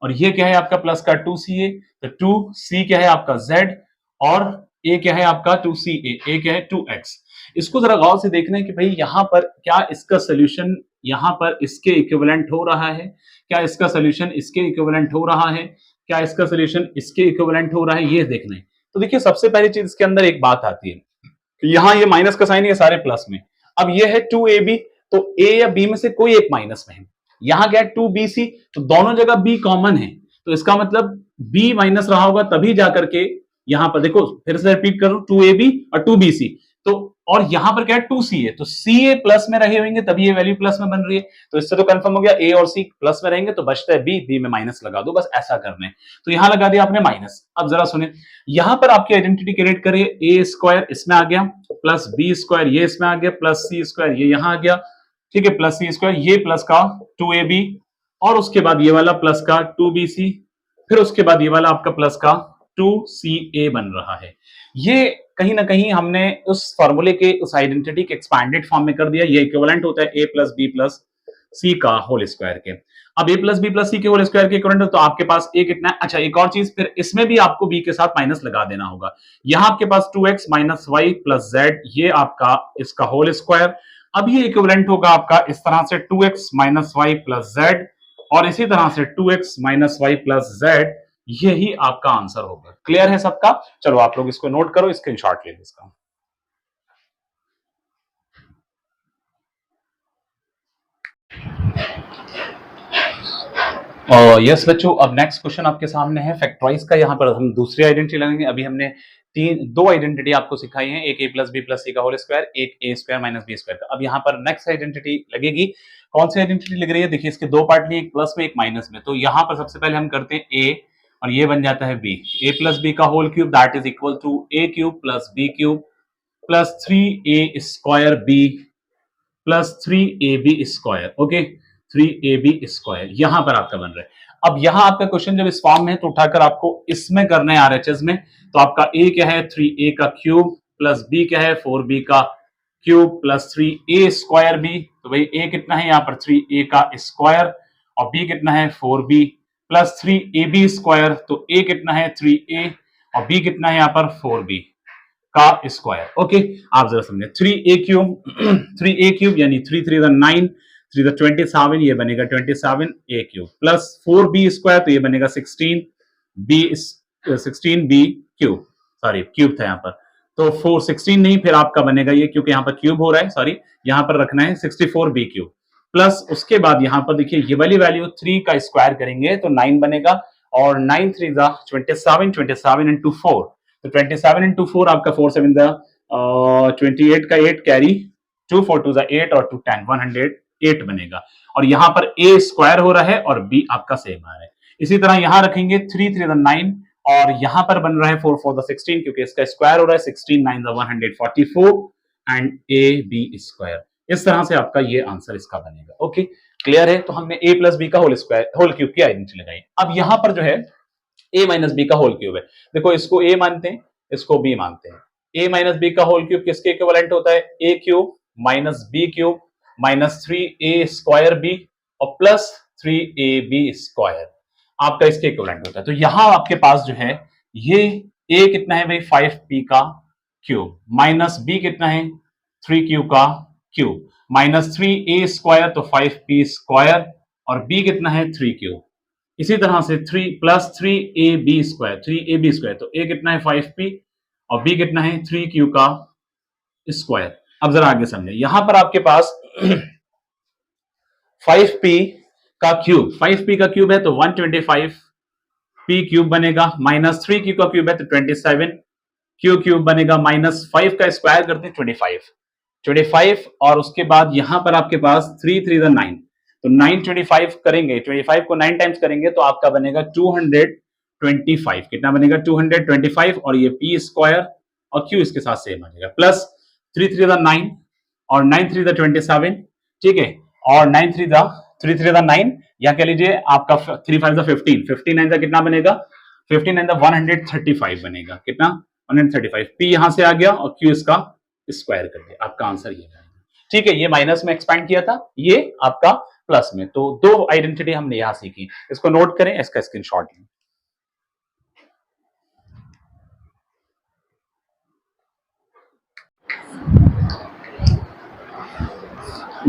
Speaker 1: और ये क्या है आपका प्लस का 2ca, तो 2c क्या है आपका z और a क्या है आपका 2ca, a क्या है 2x। इसको जरा गौर से देखना है कि भाई यहां पर क्या इसका सोल्यूशन यहां पर इसके इक्विवेलेंट हो रहा है, क्या इसका सोल्यूशन इसके इक्विवेलेंट हो रहा है, क्या इसका सोल्यूशन इसके इक्विवेलेंट हो रहा है, ये देखना है। तो देखिए सबसे पहली चीज इसके अंदर एक बात आती है कि यहां ये माइनस का साइन, ये सारे प्लस में। अब ये है 2ab, तो a या b में से कोई एक माइनस में है। यहां क्या है 2bc, तो दोनों जगह b कॉमन है, तो इसका मतलब b माइनस रहा होगा तभी जाकर के यहां पर देखो फिर से रिपीट करूं 2ab और 2bc, तो और यहां पर क्या है 2ca, तो ca प्लस में रहे होंगे तभी ये वैल्यू प्लस में बन रही है। तो इससे तो कंफर्म हो गया a और c प्लस में रहेंगे, तो बचता है b में माइनस लगा दो, बस ऐसा करना है। तो यहां लगा दिया आपने माइनस। अब जरा सुने, यहां पर आपकी आइडेंटिटी क्रिएट करिए, a स्क्वायर इसमें आ गया प्लस b स्क्वायर ये इसमें आ गया प्लस c स्क्वायर ये यहां आ गया, ठीक है, प्लस c स्क्वायर ये प्लस का 2ab और उसके बाद ये वाला प्लस का 2bc, फिर उसके बाद ये वाला आपका प्लस का 2ca बन रहा है। ये कहीं ना कहीं हमने उस फॉर्मूले के उस आइडेंटिटी के एक्सपैंडेड फॉर्म में कर दिया। ये इक्विवेलेंट होता है a plus b plus c का होल स्क्वायर के। अब a प्लस बी प्लस सी के होल स्क्वायर के इक्विवेलेंट तो आपके पास a कितना है। अच्छा एक और चीज, फिर इसमें भी आपको b के साथ माइनस लगा देना होगा। यहां आपके पास 2x minus y plus z, ये आपका इसका होल स्क्वायर। अब ये इक्विवेलेंट होगा आपका इस तरह से 2x minus y plus z और इसी तरह से 2x minus y plus Z, यही आपका आंसर होगा। क्लियर है सबका? चलो आप लोग इसको नोट करो, स्क्रीनशॉट ले लो इसका। यस बच्चों, अब नेक्स्ट क्वेश्चन आपके सामने है फैक्टराइज का। यहाँ पर हम दूसरी आइडेंटिटी लगाएंगे। अभी हमने दो आइडेंटिटी आपको सिखाई है, एक a plus b plus c का होल स्क्वायर, एक a square minus b square का। अब यहाँ पर नेक्स्ट आइडेंटिटी लगेगी। कौन सी आइडेंटिटी लग रही है? देखिए इसके दो पार्ट लिए, एक प्लस में एक माइनस में। तो यहाँ पर सबसे पहले हम करते हैं a और ये बन जाता है b, a प्लस बी का whole cube that is equal to a cube plus b cube plus 3a square b plus 3ab square. Okay, 3ab square यहां पर आपका बन रहा है। अब यहां आपका क्वेश्चन जब इस फॉर्म में है तो उठाकर आपको इसमें करना है आरएचएस में। तो आपका a क्या है 3a का क्यूब प्लस b क्या है 4b का cube plus 3a square b। तो भाई a कितना है यहाँ पर 3a का स्क्वायर और b कितना है 4b प्लस 3ab स्क्वायर। तो a कितना है 3a और b कितना है यहाँ पर 4b का स्क्वायर। ओके, आप जरा समझे 3a क्यूब 3a क्यूब यानी 3 3 9 3 27, ये बनेगा 27a cube plus 4b square, तो ये बनेगा 16b क्यूब, सॉरी क्यूब था यहाँ पर, तो 416 नहीं, फिर आपका बनेगा ये क्योंकि यहाँ पर क्यूब हो रहा है, सॉरी यहाँ पर रखना है 64b क्यूब प्लस उसके बाद यहाँ पर देखिए ये वाली वैल्यू 3 का स्क्वायर करेंगे तो 9 बनेगा और 9 3 27, 27 इंटू 4, तो 27 इंटू 4 आपका 4 7 28 का 8 कैरी 2 4 2 8 और 2 10 108 बनेगा। और यहां पर a स्क्वायर हो रहा है और b आपका सेम आ रहा है। इसी तरह यहां रखेंगे 3 3 9 और यहां पर बन रहा है 4 4 16 क्योंकि इसका स्क्वायर हो रहा है 16 9 144 एंड a b स्क्वायर। इस तरह से आपका ये आंसर इसका बनेगा। ओके, क्लियर है? तो हमने a प्लस बी का होल स्क्वायर होल क्यूब की आइडेंटिटी लगाई। अब यहां पर जो है a माइनस बी का होल क्यूब है, देखो इसको a मानते हैं इसको b मानते हैं। a माइनस बी का होल क्यूब किसके इक्विवेलेंट होता है? a cube minus b cube minus 3a square b और प्लस 3ab स्क्वायर आपका इसके इक्विवेलेंट होता है। तो यहां आपके पास जो है ये a कितना है भाई 5p का क्यूब माइनस b कितना है 3q का क्यूब माइनस 3a स्क्वायर तो 5p स्क्वायर और b कितना है 3q। इसी तरह से 3 plus 3ab square 3ab square, तो a कितना है 5p और b कितना है 3q का स्क्वायर। अब जरा आगे समझे, यहां पर आपके पास 5p का क्यूब 5p का क्यूब है तो 125p क्यूब बनेगा माइनस 3q का क्यूब है तो 27q क्यूब बनेगा माइनस 5 का स्क्वायर करते हैं 25 और उसके बाद यहां पर आपके पास 3 3 9, तो 925 करेंगे 25 को 9 टाइम्स करेंगे तो आपका बनेगा 225। कितना बनेगा 225 और ये p स्क्वायर और q इसके साथ सेम बनेगा प्लस 3 3 9 और 9 3 27, ठीक है, और 9 3 9 या कह लीजिए आपका 3 5 15 15 9 कितना बनेगा 15 9 135 बनेगा। कितना 135, p यहां से आ गया और q इसका स्क्वायर कर दिया, आपका आंसर ये है। ठीक है, ये माइनस में एक्सपैंड किया था, ये आपका प्लस में। तो दो आइडेंटिटी हमने यहां सीखी, इसको नोट करें, इसका स्क्रीनशॉट लें।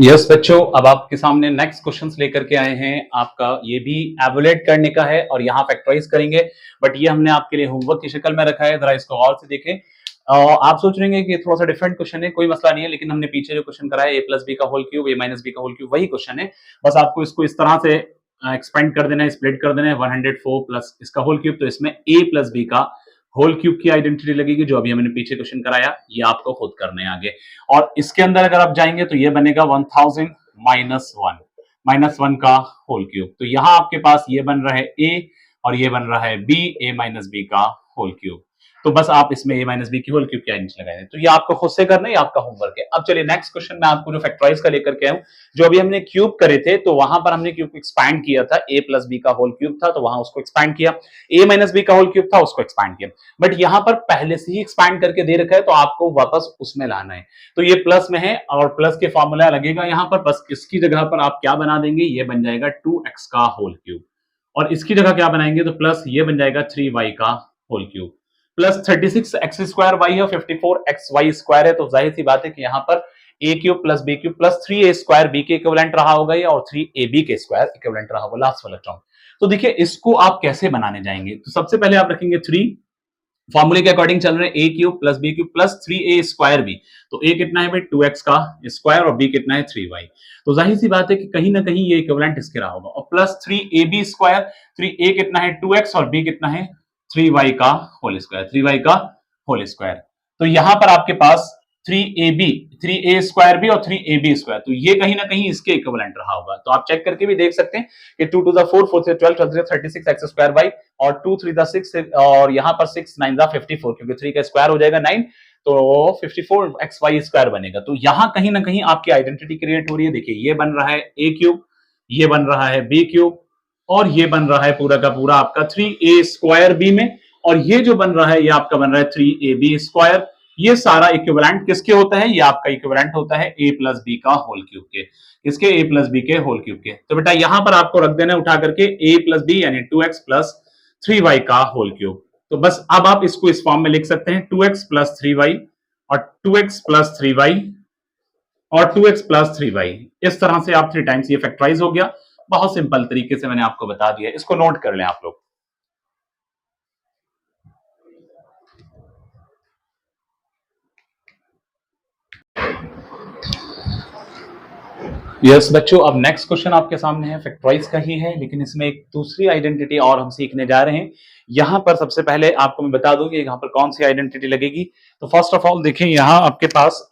Speaker 1: यस बच्चों, अब आपके सामने नेक्स्ट क्वेश्चंस लेकर के आए हैं। आपका ये भी एवोलेट करने का है और यहाँ फैक्टराइज करेंगे, बट ये हमने आपके लिए होमवर्क की शक्ल में रखा है, जरा इसको और से देखें। आप सोच रहे हैं कि थोड़ा सा डिफरेंट क्वेश्चन है, कोई मसला नहीं है, लेकिन हमने पीछे जो क्वेश्चन कराया ए प्लस बी का होल क्यूब, ए माइनस बी का होल क्यूब, वही क्वेश्चन है। बस आपको इसको इस तरह से एक्सपेंड कर देना है, स्प्लिट कर देना है। 104 प्लस इसका होल क्यूब, तो इसमें ए प्लस बी का होल क्यूब की आइडेंटिटी लगेगी, जो अभी हमने पीछे क्वेश्चन कराया, ये आपको खुद करने हैं आगे। और इसके अंदर अगर आप जाएंगे तो ये बनेगा 1000 माइनस वन का होल क्यूब। तो यहां आपके पास ये बन रहा है ए और ये बन रहा है बी, ए माइनस बी का होल क्यूब। तो बस आप इसमें ए माइनस बी की होल क्यूब की आइडेंटिटी लगाए। तो ये आपको खुद से करना है, आपका होमवर्क है। अब चलिए नेक्स्ट क्वेश्चन में आपको जो फैक्टराइज का लेकर के आऊं, जो अभी हमने क्यूब करे थे, तो वहां पर हमने क्यूब को एक्सपैंड किया था, ए प्लस बी का होल क्यूब था, तो वहां उसको एक्सपैंड किया। ए माइनस बी का होल क्यूब था, उसको एक्सपैंड किया। बट यहां पर पहले से ही एक्सपैंड करके दे रखा है, तो आपको वापस उसमें लाना है। तो ये प्लस में है और प्लस के फॉर्मूला लगेगा यहां पर, बस इसकी जगह पर आप क्या बना देंगे, ये बन जाएगा 2x का होल क्यूब। और इसकी जगह क्या बनाएंगे, तो प्लस ये बन जाएगा 3y का whole cube, plus 36x square y है, 54xy स्क्वायर है। तो जाहिर सी बात है कि यहां पर a cube plus b cube plus 3a square b के इक्विवेलेंट रहा होगा ये, और 3ab के स्क्वायर इक्विवेलेंट रहा होगा लास्ट वाला टर्म। तो देखिए इसको आप कैसे बनाने जाएंगे, तो सबसे पहले आप रखेंगे 3, फॉर्मूले के अकॉर्डिंग चल रहे हैं a cube plus b cube plus 3a square b. तो ए कितना है भाई 2x का स्क्वायर और बी कितना है 3y। तो जाहिर सी बात है कि कहीं ना कहीं ये इक्विवेलेंट इसके रहा होगा। और प्लस 3ab स्क्वायर, 3a कितना है 2x और b कितना है 3y का होल स्क्वायर, 3y का होल स्क्वायर। तो यहां पर आपके पास 3a स्क्वायर भी और 3ab स्क्वायर, तो ये कहीं ना कहीं इसके इक्विवेलेंट रहा होगा। तो आप चेक करके भी देख सकते हैं कि 2 to the 4, 4 से 12, 12 से 36x स्क्वायर बाई, और 2 3 the 6, और यहां पर 6 9 the 54, क्योंकि 3 का स्क्वायर हो जाएगा 9, तो 54xy स्क्वायर बनेगा। तो यहां कहीं ना कहीं आपकी आइडेंटिटी क्रिएट हो रही है। देखिए ये बन रहा है ए क्यूब, ये बन रहा है बी क्यूब, और ये बन रहा है पूरा का पूरा आपका 3a स्क्वायर बी में, और ये जो बन रहा है ये आपका बन रहा है 3ab स्क्वायर। ये सारा इक्विवेलेंट किसके होता है, ये आपका इक्विवेलेंट होता है a प्लस बी का होल क्यूब के, इसके a प्लस बी के होल क्यूब के। तो बेटा यहां पर आपको रख देना उठा करके a प्लस बी यानी 2x प्लस 3y का होल क्यूब। तो बस अब आप इसको इस फॉर्म में लिख सकते हैं 2x प्लस 3y और 2x प्लस 3y और 2x प्लस 3y। इस तरह से आप 3 टाइम्स ये फैक्टराइज हो गया। बहुत सिंपल तरीके से मैंने आपको बता दिया, इसको नोट कर लें आप लोग। यस बच्चों, अब नेक्स्ट क्वेश्चन आपके सामने है, फैक्टराइज का ही है, लेकिन इसमें एक दूसरी आइडेंटिटी और हम सीखने जा रहे हैं। यहां पर सबसे पहले आपको मैं बता दूं कि यहां पर कौन सी आइडेंटिटी लगेगी। तो फर्स्ट ऑफ ऑल देखिए यहां आपके पास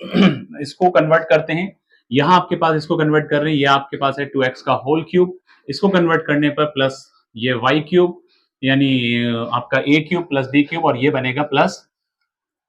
Speaker 1: इसको कन्वर्ट करते हैं, यहां आपके पास इसको कन्वर्ट कर रहे हैं, ये आपके पास है 2x का होल क्यूब, इसको कन्वर्ट करने पर प्लस ये y क्यूब यानी आपका a cube plus b cube, और ये बनेगा प्लस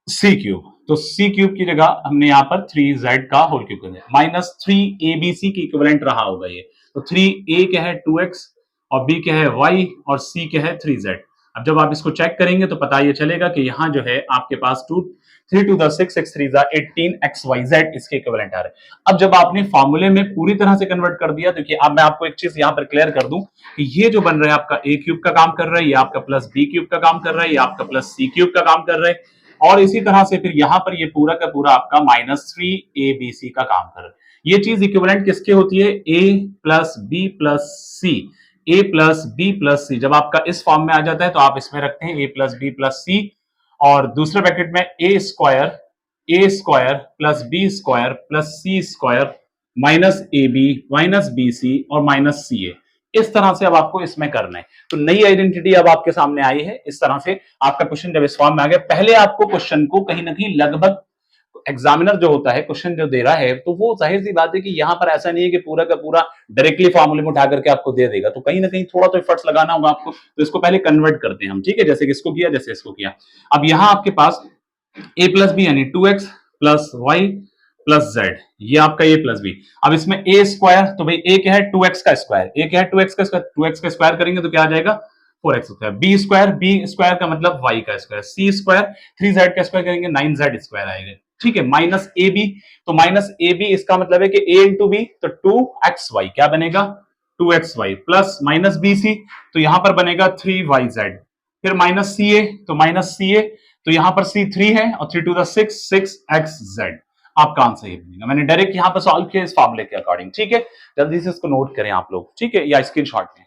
Speaker 1: c क्यूब। तो c क्यूब की जगह हमने यहाँ पर 3z का होल क्यूब कर दिया, माइनस 3abc की इक्विवेलेंट रहा होगा ये। तो 3a क्या है 2x और b क्या है y और c क्या है 3z। अब जब आप इसको चेक करेंगे तो पता ये चलेगा कि यहाँ जो है आपके पास 3 to the 6, 6 3 18xyz इसके इक्विवेलेंट आ रहे हैं। अब जब आपने फॉर्मूले में पूरी तरह से कन्वर्ट कर दिया, देखिए अब मैं आपको एक चीज यहाँ पर क्लियर कर दूं कि ये जो बन रहा है आपका a क्यूब का काम कर रहा है, ये आपका प्लस b क्यूब का काम कर रहा है, ये आपका प्लस c क्यूब का काम कर रहा है, और इसी तरह से फिर यहां पर ये पूरा का पूरा आपका माइनस 3abc का काम कर रहा है। ये चीज इक्विवेलेंट किसके होती है, a plus b plus c, a plus b plus c. जब आपका इस फॉर्म में आ जाता है तो आप इसमें रखते हैं a plus b plus c, और दूसरे ब्रैकेट में a square plus b square plus c square minus a b minus b c और माइनस सी ए। इस तरह से अब आपको इसमें करना है। तो नई आइडेंटिटी अब आपके सामने आई है। इस तरह से आपका क्वेश्चन जब इस फॉर्म में आ गया, पहले आपको क्वेश्चन को कहीं ना कहीं लगभग एग्जामिनर जो होता है क्वेश्चन जो दे रहा है, तो वो जाहिर सी बात है कि यहां पर ऐसा नहीं है कि पूरा का पूरा डायरेक्टली फॉर्मूले में उठा करके आपको दे देगा, तो कहीं ना कहीं थोड़ा तो एफर्ट्स लगाना होगा आपको। तो इसको पहले कन्वर्ट करते हैं हम, ठीक है, जैसे इसको किया जैसे इसको किया। अब यहां आपके पास a प्लस बी यानी 2x plus y plus z, ये आपका a प्लस बी। अब इसमें a स्क्वायर, तो भाई a क्या है 2x का स्क्वायर, a क्या है 2x का स्क्वायर, 2x का स्क्वायर करेंगे तो क्या आ जाएगा 4x स्क्वायर। b स्क्वायर का मतलब y का स्क्वायर, c स्क्वायर 3z का स्क्वायर करेंगे 9z स्क्वायर आएगा। ठीक है, माइनस ए बी, तो माइनस ए बी इसका मतलब है कि ए इंटू बी, तो 2xy क्या बनेगा, 2xy प्लस माइनस बी सी, तो यहां पर बनेगा 3yz, फिर माइनस सी ए, तो माइनस सी ए, तो यहां पर सी 3 है और 3 टू द 6, 6xz, आपका आंसर ये बनेगा। मैंने डायरेक्ट यहां पर सॉल्व किया इस फॉर्मूले के अकॉर्डिंग, ठीक है, जल्दी से इसको नोट करें आप लोग, ठीक है, या स्क्रीनशॉट में।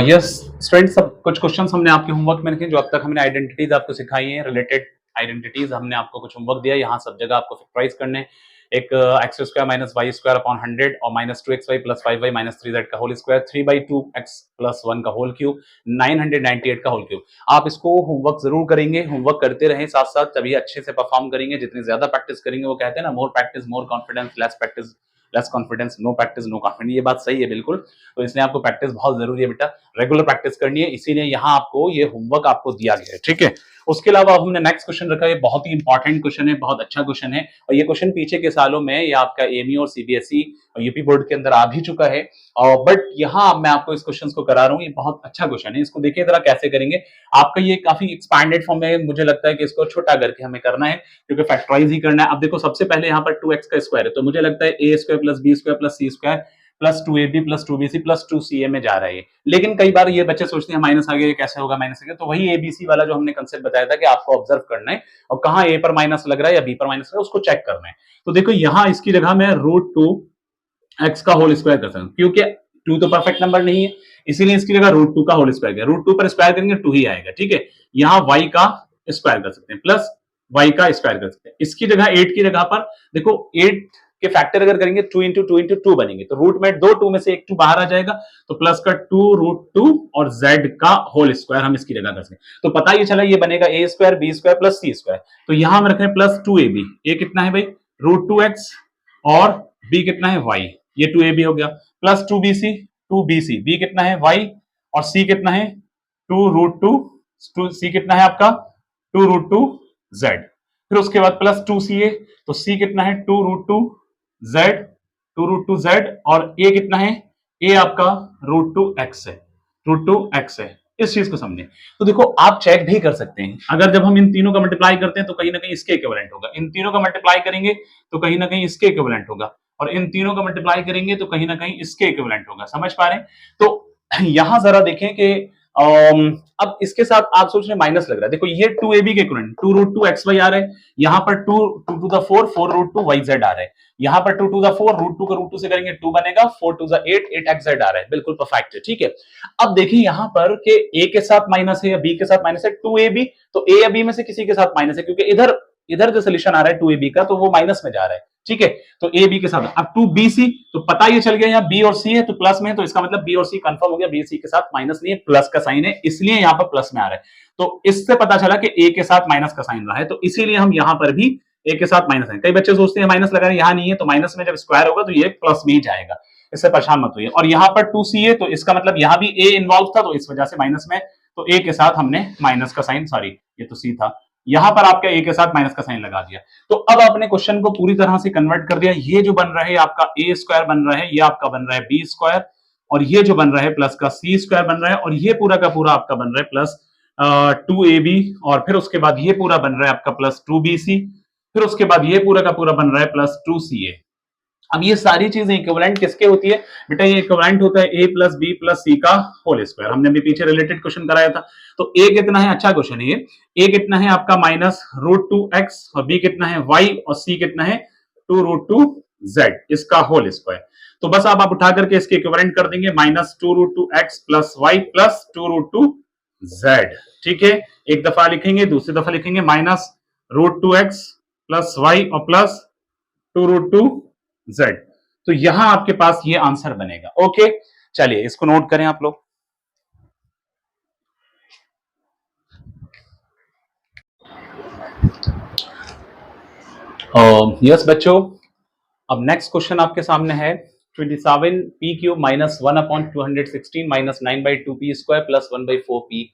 Speaker 1: यस स्टूडेंट्स, सब कुछ क्वेश्चंस हमने आपके होमवर्क में रखे, जो अब तक हमने आइडेंटिटीज आपको सिखाई है, रिलेटेड आइडेंटिटीज हमने आपको कुछ होमवर्क दिया, यहाँ सब जगह आपको फैक्टराइज करने, एक x square minus y square upon 100 और minus 2xy plus 5y minus 3z का होल स्क्वायर, 3/2x प्लस 1 का होल क्यूब, 998 का होल क्यूब। आप इसको होमवर्क जरूर करेंगे, होमवर्क करते रहें साथ साथ, तभी अच्छे से परफॉर्म करेंगे। जितनी ज्यादा प्रैक्टिस करेंगे, वो कहते हैं ना, more practice more confidence, less practice less confidence, no practice no confidence. ये बात सही है बिल्कुल, तो इसलिए आपको प्रैक्टिस बहुत जरूरी है बेटा, रेगुलर प्रैक्टिस करनी है, इसीलिए यहाँ आपको ये होमवर्क आपको दिया गया है, ठीक है। उसके अलावा हमने नेक्स्ट क्वेश्चन रखा है, बहुत ही इंपॉर्टेंट क्वेश्चन है, बहुत अच्छा क्वेश्चन है, और ये क्वेश्चन पीछे के सालों में ये आपका एमई और सीबीएसई और यूपी बोर्ड के अंदर आ भी चुका है, और बट यहाँ मैं आपको इस क्वेश्चन को करा रहा हूँ, ये बहुत अच्छा क्वेश्चन है। इसको देखिए जरा कैसे करेंगे, आपका ये काफी एक्सपैंडेड फॉर्म में मुझे लगता है कि इसको छोटा करके हमें करना है, क्योंकि फैक्टराइज ही करना है। अब देखो सबसे पहले यहाँ पर 2x का स्क्वायर है, तो मुझे लगता है a square plus b square plus c square plus 2ab plus 2bc plus 2ca में जा रहा है, लेकिन कई बार ये बच्चे सोचते हैं माइनस आ गया, कैसे होगा माइनस आ गया, तो वही एबीसी वाला जो हमने कंसेप्ट बताया था कि आपको ऑब्जर्व करना है और कहाँ ए पर माइनस लग रहा है या बी पर माइनस लग रहा है उसको चेक करना है। तो देखो यहाँ इसकी जगह मैं √2x का होल स्क्वायर कर सकता हूँ, क्योंकि 2 तो परफेक्ट नंबर नहीं है, इसीलिए इसकी जगह √2 का होल स्क्वायर किया, √2 पर स्क्वायर करेंगे 2 ही आएगा, ठीक है। यहाँ y का स्क्वायर कर सकते हैं प्लस y का स्क्वायर कर सकते हैं, इसकी जगह 8 की जगह पर देखो 8 के फैक्टर अगर करेंगे 2 इंटू 2 इंटू 2 बनेंगे, तो रूट में दो 2 में से एक 2 बाहर आ जाएगा, तो प्लस का 2√2 और z का होल स्क्वायर हम इसकी जगह कर सकते हैं। तो पता ये चला ये बनेगा a square b square plus c square, तो यहां हम रख रहे हैं प्लस 2ab, a कितना है भाई √2x और b कितना है y, ये 2ab हो गया, प्लस 2bc b कितना है y और c कितना है 2√2, c कितना है आपका 2√2z, फिर उसके बाद प्लस 2ca, तो c कितना है 2√2z और a कितना है, a आपका √2x है, √2x है। इस चीज को समझे, तो देखो आप चेक भी कर सकते हैं, अगर जब हम इन तीनों का मल्टीप्लाई करते हैं तो कहीं ना कहीं इसके इक्विवेलेंट होगा, इन तीनों का मल्टीप्लाई करेंगे तो कहीं ना कहीं इसके इक्विवेलेंट होगा, और इन तीनों का मल्टीप्लाई करेंगे तो कहीं ना कहीं इसके इक्विवेलेंट होगा, समझ पा रहे हैं। तो यहां जरा देखें कि अब इसके साथ आप सोच रहे माइनस लग रहा है, देखो ये 2ab के इक्विवेलेंट 2√2xy आ रहा है, यहां पर 2 टू द 4 4√2yz आ रहा है, यहां पर 2 टू द 4 √2 का √2 से करेंगे 2 बनेगा, 4 टू द 8 8xz आ रहा है, बिल्कुल परफेक्ट है, ठीक है। अब देखिए यहां पर कि a के साथ माइनस है या b के साथ माइनस है, 2ab, तो a या b में से किसी के साथ माइनस है, क्योंकि इधर इधर जो सोल्यूशन आ रहा है 2ab का, तो वो माइनस में जा रहा है, ठीक है। तो ए बी के साथ, अब 2bc, तो पता ये चल गया यहाँ b और c है तो प्लस में है, तो इसका मतलब b और c कंफर्म हो गया, b c के साथ माइनस नहीं है, प्लस का साइन है, इसलिए यहाँ पर प्लस में आ रहा है। तो इससे पता चला कि a के साथ माइनस का साइन रहा है, तो इसीलिए हम यहाँ पर भी a के साथ माइनस है। कई बच्चे सोचते हैं माइनस लगा रहे हैं, यहाँ नहीं है, तो माइनस में जब स्क्वायर होगा तो ये प्लस में ही जाएगा, इससे परेशान मत होइए। और यहाँ पर 2c है, तो इसका मतलब यहाँ भी a इन्वॉल्व था, तो इस वजह से माइनस में, तो a के साथ हमने माइनस का साइन, सॉरी ये तो c था, यहां पर आपका a के साथ माइनस का साइन लगा दिया। तो अब आपने क्वेश्चन को पूरी तरह से कन्वर्ट कर दिया, ये जो बन रहा है आपका a स्क्वायर बन रहा है, ये आपका बन रहा है b स्क्वायर, और ये जो बन रहा है प्लस का c स्क्वायर बन रहा है, और ये पूरा का पूरा आपका बन रहा है प्लस 2ab, और फिर उसके बाद ये पूरा बन रहा है आपका प्लस 2bc, फिर उसके बाद ये पूरा का पूरा बन रहा है प्लस 2ca। अब ये सारी चीजें इक्विवेलेंट किसके होती है बेटा, ये इक्विवेलेंट होता है a plus b plus c का होल स्क्वायर, हमने अभी पीछे रिलेटेड क्वेश्चन कराया था। तो a कितना है, अच्छा क्वेश्चन है ये, a कितना है आपका माइनस √2x और b कितना है y और c कितना है 2√2z, इसका होल स्क्वायर। तो बस आप उठा करके इसके इक्विवेलेंट कर देंगे, minus 2√2x plus y plus 2√2z, ठीक है। एक दफा लिखेंगे, दूसरी दफा लिखेंगे माइनस √2x प्लस y और प्लस 2√2z, तो यहां आपके पास ये आंसर बनेगा। ओके चलिए इसको नोट करें आप लोग। यस बच्चों, अब नेक्स्ट क्वेश्चन आपके सामने है 27p³ -1/216 -9/2p² + 1/4p।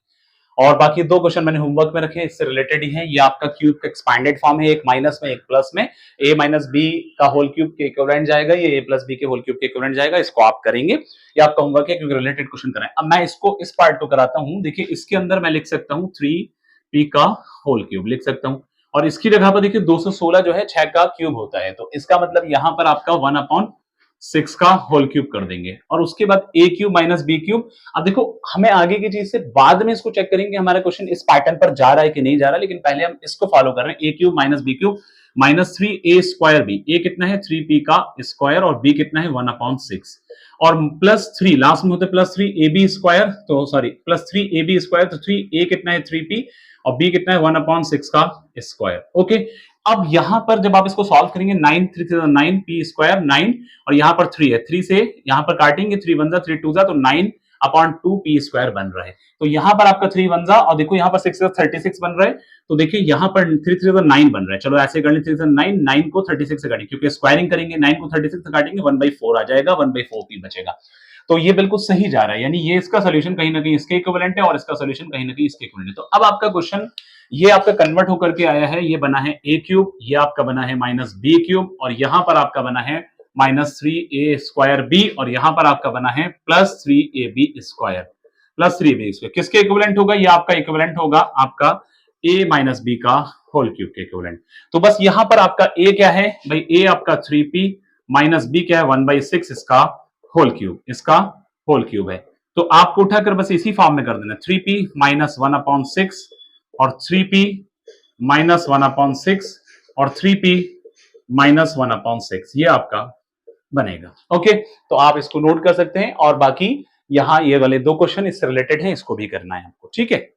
Speaker 1: और बाकी दो क्वेश्चन मैंने होमवर्क में रखे हैं, इससे रिलेटेड ही है। ये आपका क्यूब का एक्सपैंडेड फॉर्म है, एक माइनस में एक प्लस में, ए माइनस बी का होल क्यूब के इक्विवेलेंट जाएगा, ये ए प्लस बी के होल क्यूब के इक्विवेलेंट जाएगा। इसको आप करेंगे, ये आपका होमवर्क है क्योंकि रिलेटेड क्वेश्चन कराएं। अब मैं इसको इस पार्ट को कराता हूं। देखिए इसके अंदर मैं लिख सकता हूं 3p का होल क्यूब लिख सकता हूं, और इसकी जगह पर देखिए 216 जो है 6 का क्यूब होता है, तो इसका मतलब यहां पर आपका 1/6 का होल क्यूब कर देंगे, और उसके बाद ए क्यूब माइनस बी क्यूब। अब देखो हमें आगे की चीज से बाद में इसको चेक करेंगे हमारा क्वेश्चन इस पैटर्न पर जा रहा है कि नहीं जा रहा, लेकिन पहले हम इसको फॉलो कर रहे हैं। A cube minus b cube minus 3a² b, a कितना है 3p का स्क्वायर और बी कितना है 1/6, और +3 लास्ट में होते +3ab², तो सॉरी +3ab², तो 3a कितना है 3p और b कितना है 1/6 का स्क्वायर। ओके, अब यहां पर जब आप इसको सॉल्व करेंगे 9 3 9 p² 9, और यहां पर 3 है, 3 से यहां पर काटेंगे 3 1 3 2 तो 9/2p² बन रहा है। तो यहां पर आपका 3 1 और देखो यहां पर 6 36 बन रहा है, तो देखिए यहां पर 3 3 9 बन रहा है। चलो ऐसे कर लें 3 9 9 को 36 से काटेंगे, क्योंकि स्क्वायरिंग करेंगे 9 को 36 से काटेंगे 1/4 आ जाएगा, 1/4p बचेगा। तो ये बिल्कुल सही जा रहा है, यानी ये इसका सोल्यूशन कहीं ना कहीं इसके इक्विवेलेंट है और इसका सोल्यूशन कहीं ना कहीं इसके इक्विवेलेंट है। तो अब आपका क्वेश्चन ये आपका कन्वर्ट होकर के आया है, ये बना है ए क्यूब, ये आपका बना है माइनस बी क्यूब, और यहां पर आपका बना है -3a² बी, और यहां पर आपका बना है +3ab², +3ab²। किसके इक्विवेलेंट होगा? ये आपका इक्विवेलेंट होगा आपका a माइनस बी का होल क्यूब के इक्विवेलेंट। तो बस यहां पर आपका a क्या है भाई? a आपका 3p माइनस b क्या है 1/6 इसका होल क्यूब, इसका होल क्यूब है। तो आपको उठाकर बस इसी फॉर्म में कर देना, 3p माइनस 1/6 और 3p माइनस 1/6 और 3p माइनस 1/6, ये आपका बनेगा। ओके, तो आप इसको नोट कर सकते हैं, और बाकी यहां ये वाले दो क्वेश्चन इससे रिलेटेड हैं, इसको भी करना है आपको, ठीक है।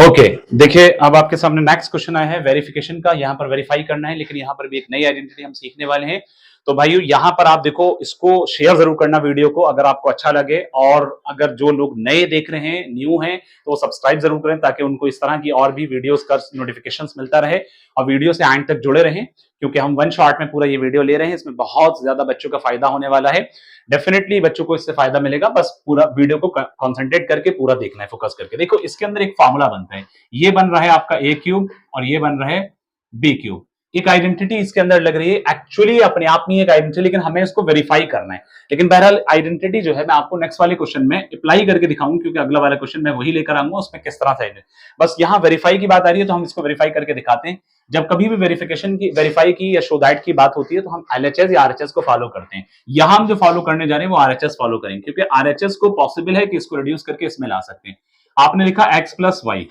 Speaker 1: ओके, देखिए अब आपके सामने नेक्स्ट क्वेश्चन आया है वेरिफिकेशन का। यहां पर वेरीफाई करना है, लेकिन यहां पर भी एक नई आइडेंटिटी हम सीखने वाले हैं। तो भाइयों यहां पर आप देखो, इसको शेयर जरूर करना वीडियो को अगर आपको अच्छा लगे, और अगर जो लोग नए देख रहे हैं, न्यू हैं, तो वो सब्सक्राइब जरूर करें ताकि उनको इस तरह की और भी वीडियोस का नोटिफिकेशंस मिलता रहे, और वीडियो से एंड तक जुड़े रहें, क्योंकि हम वन शॉट में पूरा ये वीडियो ले रहे हैं। इसमें बहुत ज्यादा बच्चों का फायदा होने वाला है, डेफिनेटली बच्चों को इससे फायदा मिलेगा। बस पूरा वीडियो को कंसंट्रेट करके पूरा देखना है, फोकस करके देखो। इसके अंदर एक फॉर्मूला बनता है, ये बन रहा है आपका ए क्यूब और ये बन रहा है बी क्यूब। एक आइडेंटिटी इसके अंदर लग रही है, एक्चुअली अपने आप में एक आइडेंटिटी, लेकिन हमें इसको वेरीफाई करना है। लेकिन बहरहाल आइडेंटिटी जो है मैं आपको नेक्स्ट वाले क्वेश्चन में अप्लाई करके दिखाऊंगा, क्योंकि अगला वाला क्वेश्चन मैं वही लेकर आऊंगा, उसमें किस तरह से है। बस यहां वेरीफाई की बात आ रही है, तो हम इसको वेरीफाई करके दिखाते हैं। जब कभी भी वेरिफिकेशन की, वेरीफाई की या शो दैट की बात होती है, तो हम एलएचएस या आरएचएस को फॉलो करते हैं। यहां हम जो फॉलो करने जा रहे हैं वो आरएचएस फॉलो करेंगे, क्योंकि आरएचएस को पॉसिबल है कि इसको रिड्यूस करके इसमें ला सकते हैं। आपने लिखा x प्लस वाई,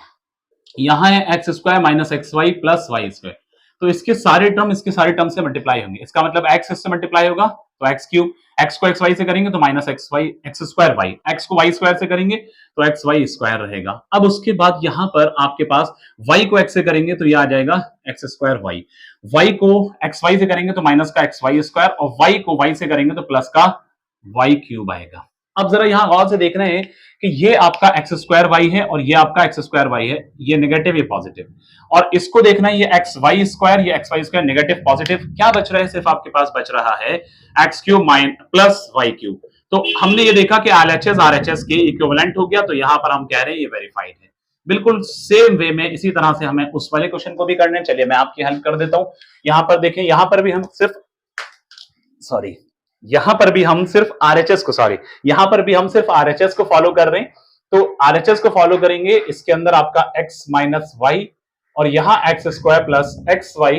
Speaker 1: यहां है x² minus XY plus Y², तो इसके सारे टर्म से मल्टीप्लाई होंगे। इसका मतलब x इससे मल्टीप्लाई होगा तो x क्यूब, x को xy से करेंगे तो माइनस x² y, x को y² से करेंगे तो xy² रहेगा। अब उसके बाद यहां पर आपके पास y को x से करेंगे तो ये आ जाएगा x² y को xy से करेंगे तो माइनस का xy², और y को y से करेंगे तो प्लस का y³ आएगा। अब जरा यहां गौर से देखना है कि ये आपका x² है और ये आपका x² है, ये नेगेटिव ये पॉजिटिव, और इसको देखना है ये xy², ये xy² नेगेटिव पॉजिटिव, क्या बच रहा है? सिर्फ आपके पास बच रहा है x³ प्लस y³। तो हमने ये देखा कि एलएचएस आरएचएस के इक्विवेलेंट हो गया, तो यहां पर हम कह रहे हैं ये वेरीफाइड है। बिल्कुल सेम वे में इसी तरह से हमें उस वाले क्वेश्चन को भी करना है। चलिए मैं आपकी हेल्प कर देता हूं। यहां पर देखें, यहां पर भी हम सिर्फ सॉरी यहां पर भी हम सिर्फ आरएचएस को सॉरी यहां पर भी हम सिर्फ आरएचएस को फॉलो कर रहे हैं। तो आरएचएस को फॉलो करेंगे, इसके अंदर आपका x माइनस वाई और यहां x² plus XY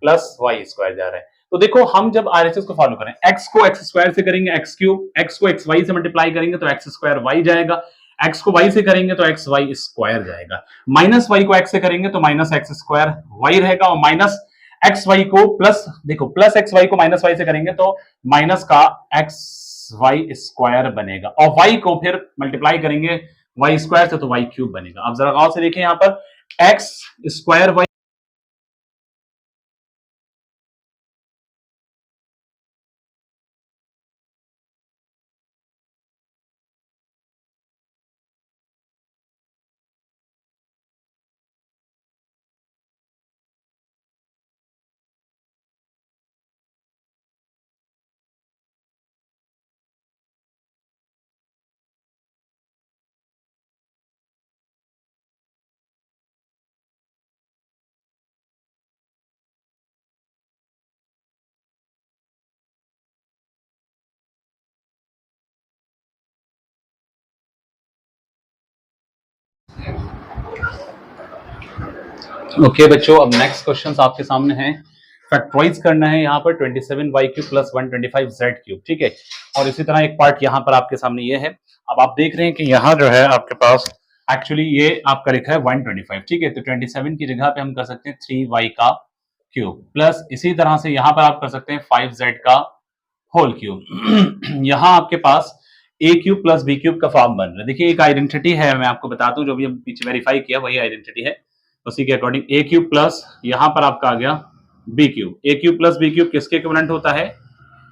Speaker 1: plus Y² जा रहा है। तो देखो हम जब आरएचएस को फॉलो करें, x को x² से करेंगे x³, x को xy से मल्टीप्लाई करेंगे तो x² y जाएगा, x को y से करेंगे तो XY² जाएगा, माइनस y को x से करेंगे तो माइनस x² y रहेगा, और माइनस एक्स वाई को प्लस, देखो प्लस एक्स वाई को माइनस वाई से करेंगे तो माइनस का XY² बनेगा, और y को फिर मल्टीप्लाई करेंगे y² से तो y³ बनेगा। अब जरा गौर से देखें, यहां पर x² ओके बच्चों, अब नेक्स्ट क्वेश्चन आपके सामने है। फैक्टराइज करना है यहाँ पर 27y³ प्लस 125z³, ठीक है। और इसी तरह एक पार्ट यहाँ पर आपके सामने ये है। अब आप देख रहे हैं कि यहाँ जो है आपके पास एक्चुअली ये आपका लिखा है 125, ठीक है। तो 27 की जगह पे हम कर सकते हैं 3y³ प्लस इसी तरह से यहाँ पर आप कर सकते हैं 5z³ यहाँ आपके पास a³ प्लस b³ का फॉर्म बन रहा है। देखिए एक आइडेंटिटी है, मैं आपको बताता हूँ, जो भी हम पीछे वेरीफाई किया वही आइडेंटिटी है। उसी के अकॉर्डिंग a³ प्लस यहाँ पर आपका आ गया b³। a³ प्लस b³ किसके इक्विवेलेंट होता है?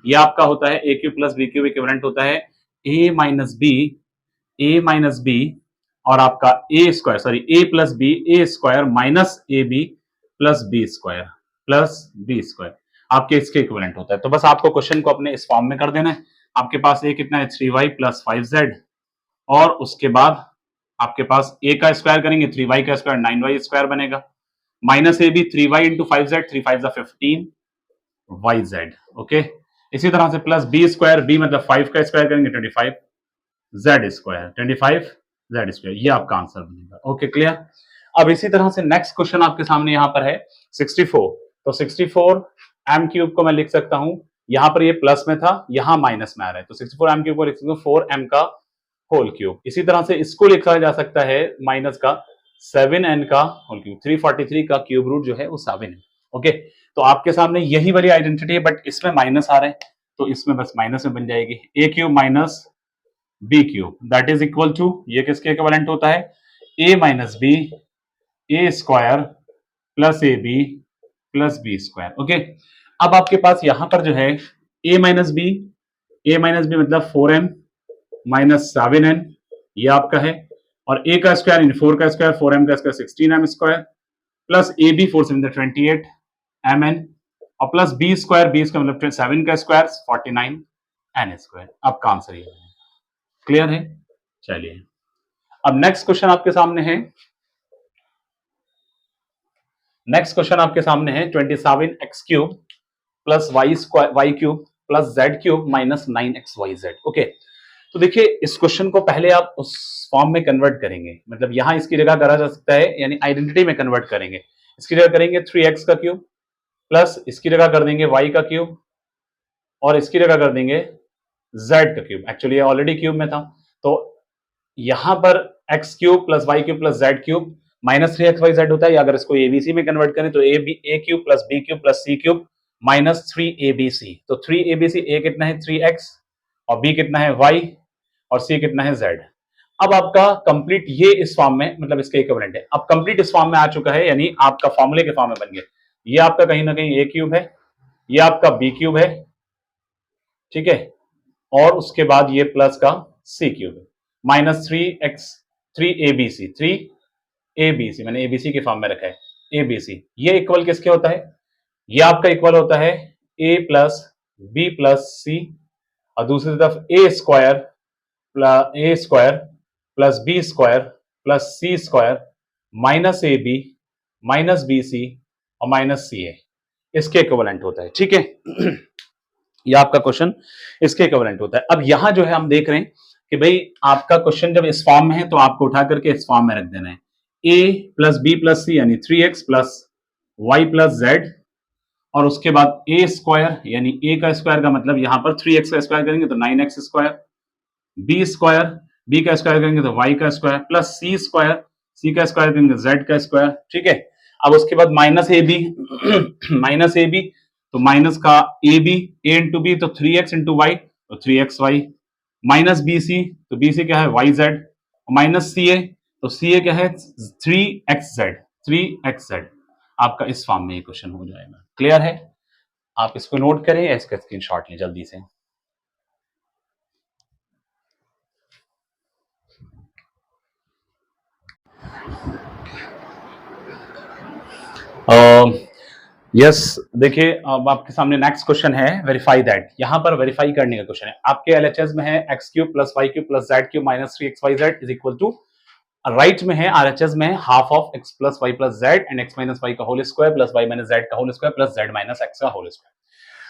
Speaker 1: ये आपका होता है a³ प्लस b³ इक्विवेलेंट होता है a माइनस b और आपका a square, sorry a plus b, a square minus ab plus b square आपके इसके इक्विवेलेंट होता है। तो बस आपको क्वेश्चन को अपने इस फॉर्म में कर देना है। आपके पास a कितना है 3y प्लस 5z और उसके बाद आपके पास a का स्क्वायर करेंगे 3y का स्क्वायर 9y स्क्वायर बनेगा minus a b 3y into 5z 3 5 15yz। Okay, इसी तरह से प्लस b स्क्वायर, b मतलब 5 का स्क्वायर करेंगे 25z स्क्वायर, ये आपका आंसर बनेगा। Okay clear. अब इसी तरह से नेक्स्ट क्वेश्चन आपके सामने यहाँ पर है 64। तो 64 m³ को मैं लिख सकता हूं, यहाँ पर ये प्लस में था, यहाँ माइनस में आ रहा है, तो 64 m³ को लिख सकता हूँ 4m का होल क्यूब। इसी तरह से इसको लिखा जा सकता है माइनस का 7n का होल क्यूब। 343 का क्यूब रूट जो है वो 7 है। ओके, तो आपके सामने यही वाली आइडेंटिटी है, बट इसमें माइनस आ रहा है, तो इसमें बस माइनस में बन जाएगी a³ minus b³ that is equal to, ये किसके इक्विवेलेंट होता है? a minus b a square plus ab plus b square. Okay, अब आपके पास यहां पर जो है a माइनस b मतलब 4m माइनस 7n, ये आपका है, और a का स्क्वायर इन 4 का स्क्वायर 4m का square 16m square plus ab 4 से 28mn और प्लस b स्क्वायर मतलब 7 का स्क्वायर 49n स्क्वायर। आपका आंसर ये है। क्लियर है? चलिए अब नेक्स्ट क्वेश्चन आपके सामने है। नेक्स्ट क्वेश्चन आपके सामने है 27x³ plus y³ plus z³ minus 9xyz। Okay, तो देखिए इस क्वेश्चन को पहले आप उस फॉर्म में कन्वर्ट करेंगे, मतलब यहां इसकी जगह करा जा सकता है, यानी आइडेंटिटी में कन्वर्ट करेंगे। इसकी जगह करेंगे 3x का क्यूब प्लस इसकी जगह कर देंगे y का क्यूब और इसकी जगह कर देंगे z का क्यूब। एक्चुअली ये ऑलरेडी क्यूब में था, तो यहां पर x³ plus y³ plus z³ minus 3xyz होता है, या अगर इसको abc में कन्वर्ट करें तो a³ plus b³ plus c³ minus 3abc। तो 3abc, a कितना है 3x और b कितना है y और c कितना है z। अब आपका कंप्लीट ये इस फॉर्म में, मतलब इसके इक्विवेलेंट है। अब कंप्लीट इस फॉर्म में आ चुका है, यानी आपका फॉर्मूले के फॉर्म में बन गया। ये आपका कहीं ना कहीं a³ है, ये आपका b³ है, ठीक है, और उसके बाद ये प्लस का c³ है माइनस 3abc मैंने abc के फॉर्म में रखा है abc। ये इक्वल किसके होता है? ये आपका इक्वल होता है a plus b plus c और दूसरी तरफ a square plus b square plus c square minus ab minus bc और माइनस ca, इसके इक्विवेलेंट होता है, ठीक है। ये आपका क्वेश्चन इसके इक्विवेलेंट होता है। अब यहां जो है हम देख रहे हैं कि भाई आपका क्वेश्चन जब इस फॉर्म में है तो आपको उठा करके इस फॉर्म में रख देना है। a plus b plus c यानी 3x plus y plus z और उसके बाद a स्क्वायर यानी a का स्क्वायर का मतलब यहां पर 3x का स्क्वायर करेंगे तो 9x square, b square b का स्क्वायर करेंगे तो y का स्क्वायर प्लस c स्क्वायर c का स्क्वायर करेंगे z का स्क्वायर, ठीक है। अब उसके बाद minus a b minus a b तो माइनस का a b a into b तो 3x इंटू वाई तो 3xy माइनस बी सी तो बी सी क्या है yz माइनस सी ए तो सी ए क्या है 3xz। आपका इस फॉर्म में ये क्वेश्चन हो जाएगा। क्लियर है? आप इसको नोट करें या इसका स्क्रीनशॉट लें जल्दी से। यस देखिए अब आपके सामने नेक्स्ट क्वेश्चन है वेरीफाई दैट। यहां पर वेरीफाई करने का क्वेश्चन है। आपके एलएचएस में है x³ plus y³ plus z³ minus 3xyz is equal to, right में है आरएचएस में half of x plus y plus z and x minus y का whole square plus y minus z का whole square plus z minus x का whole square.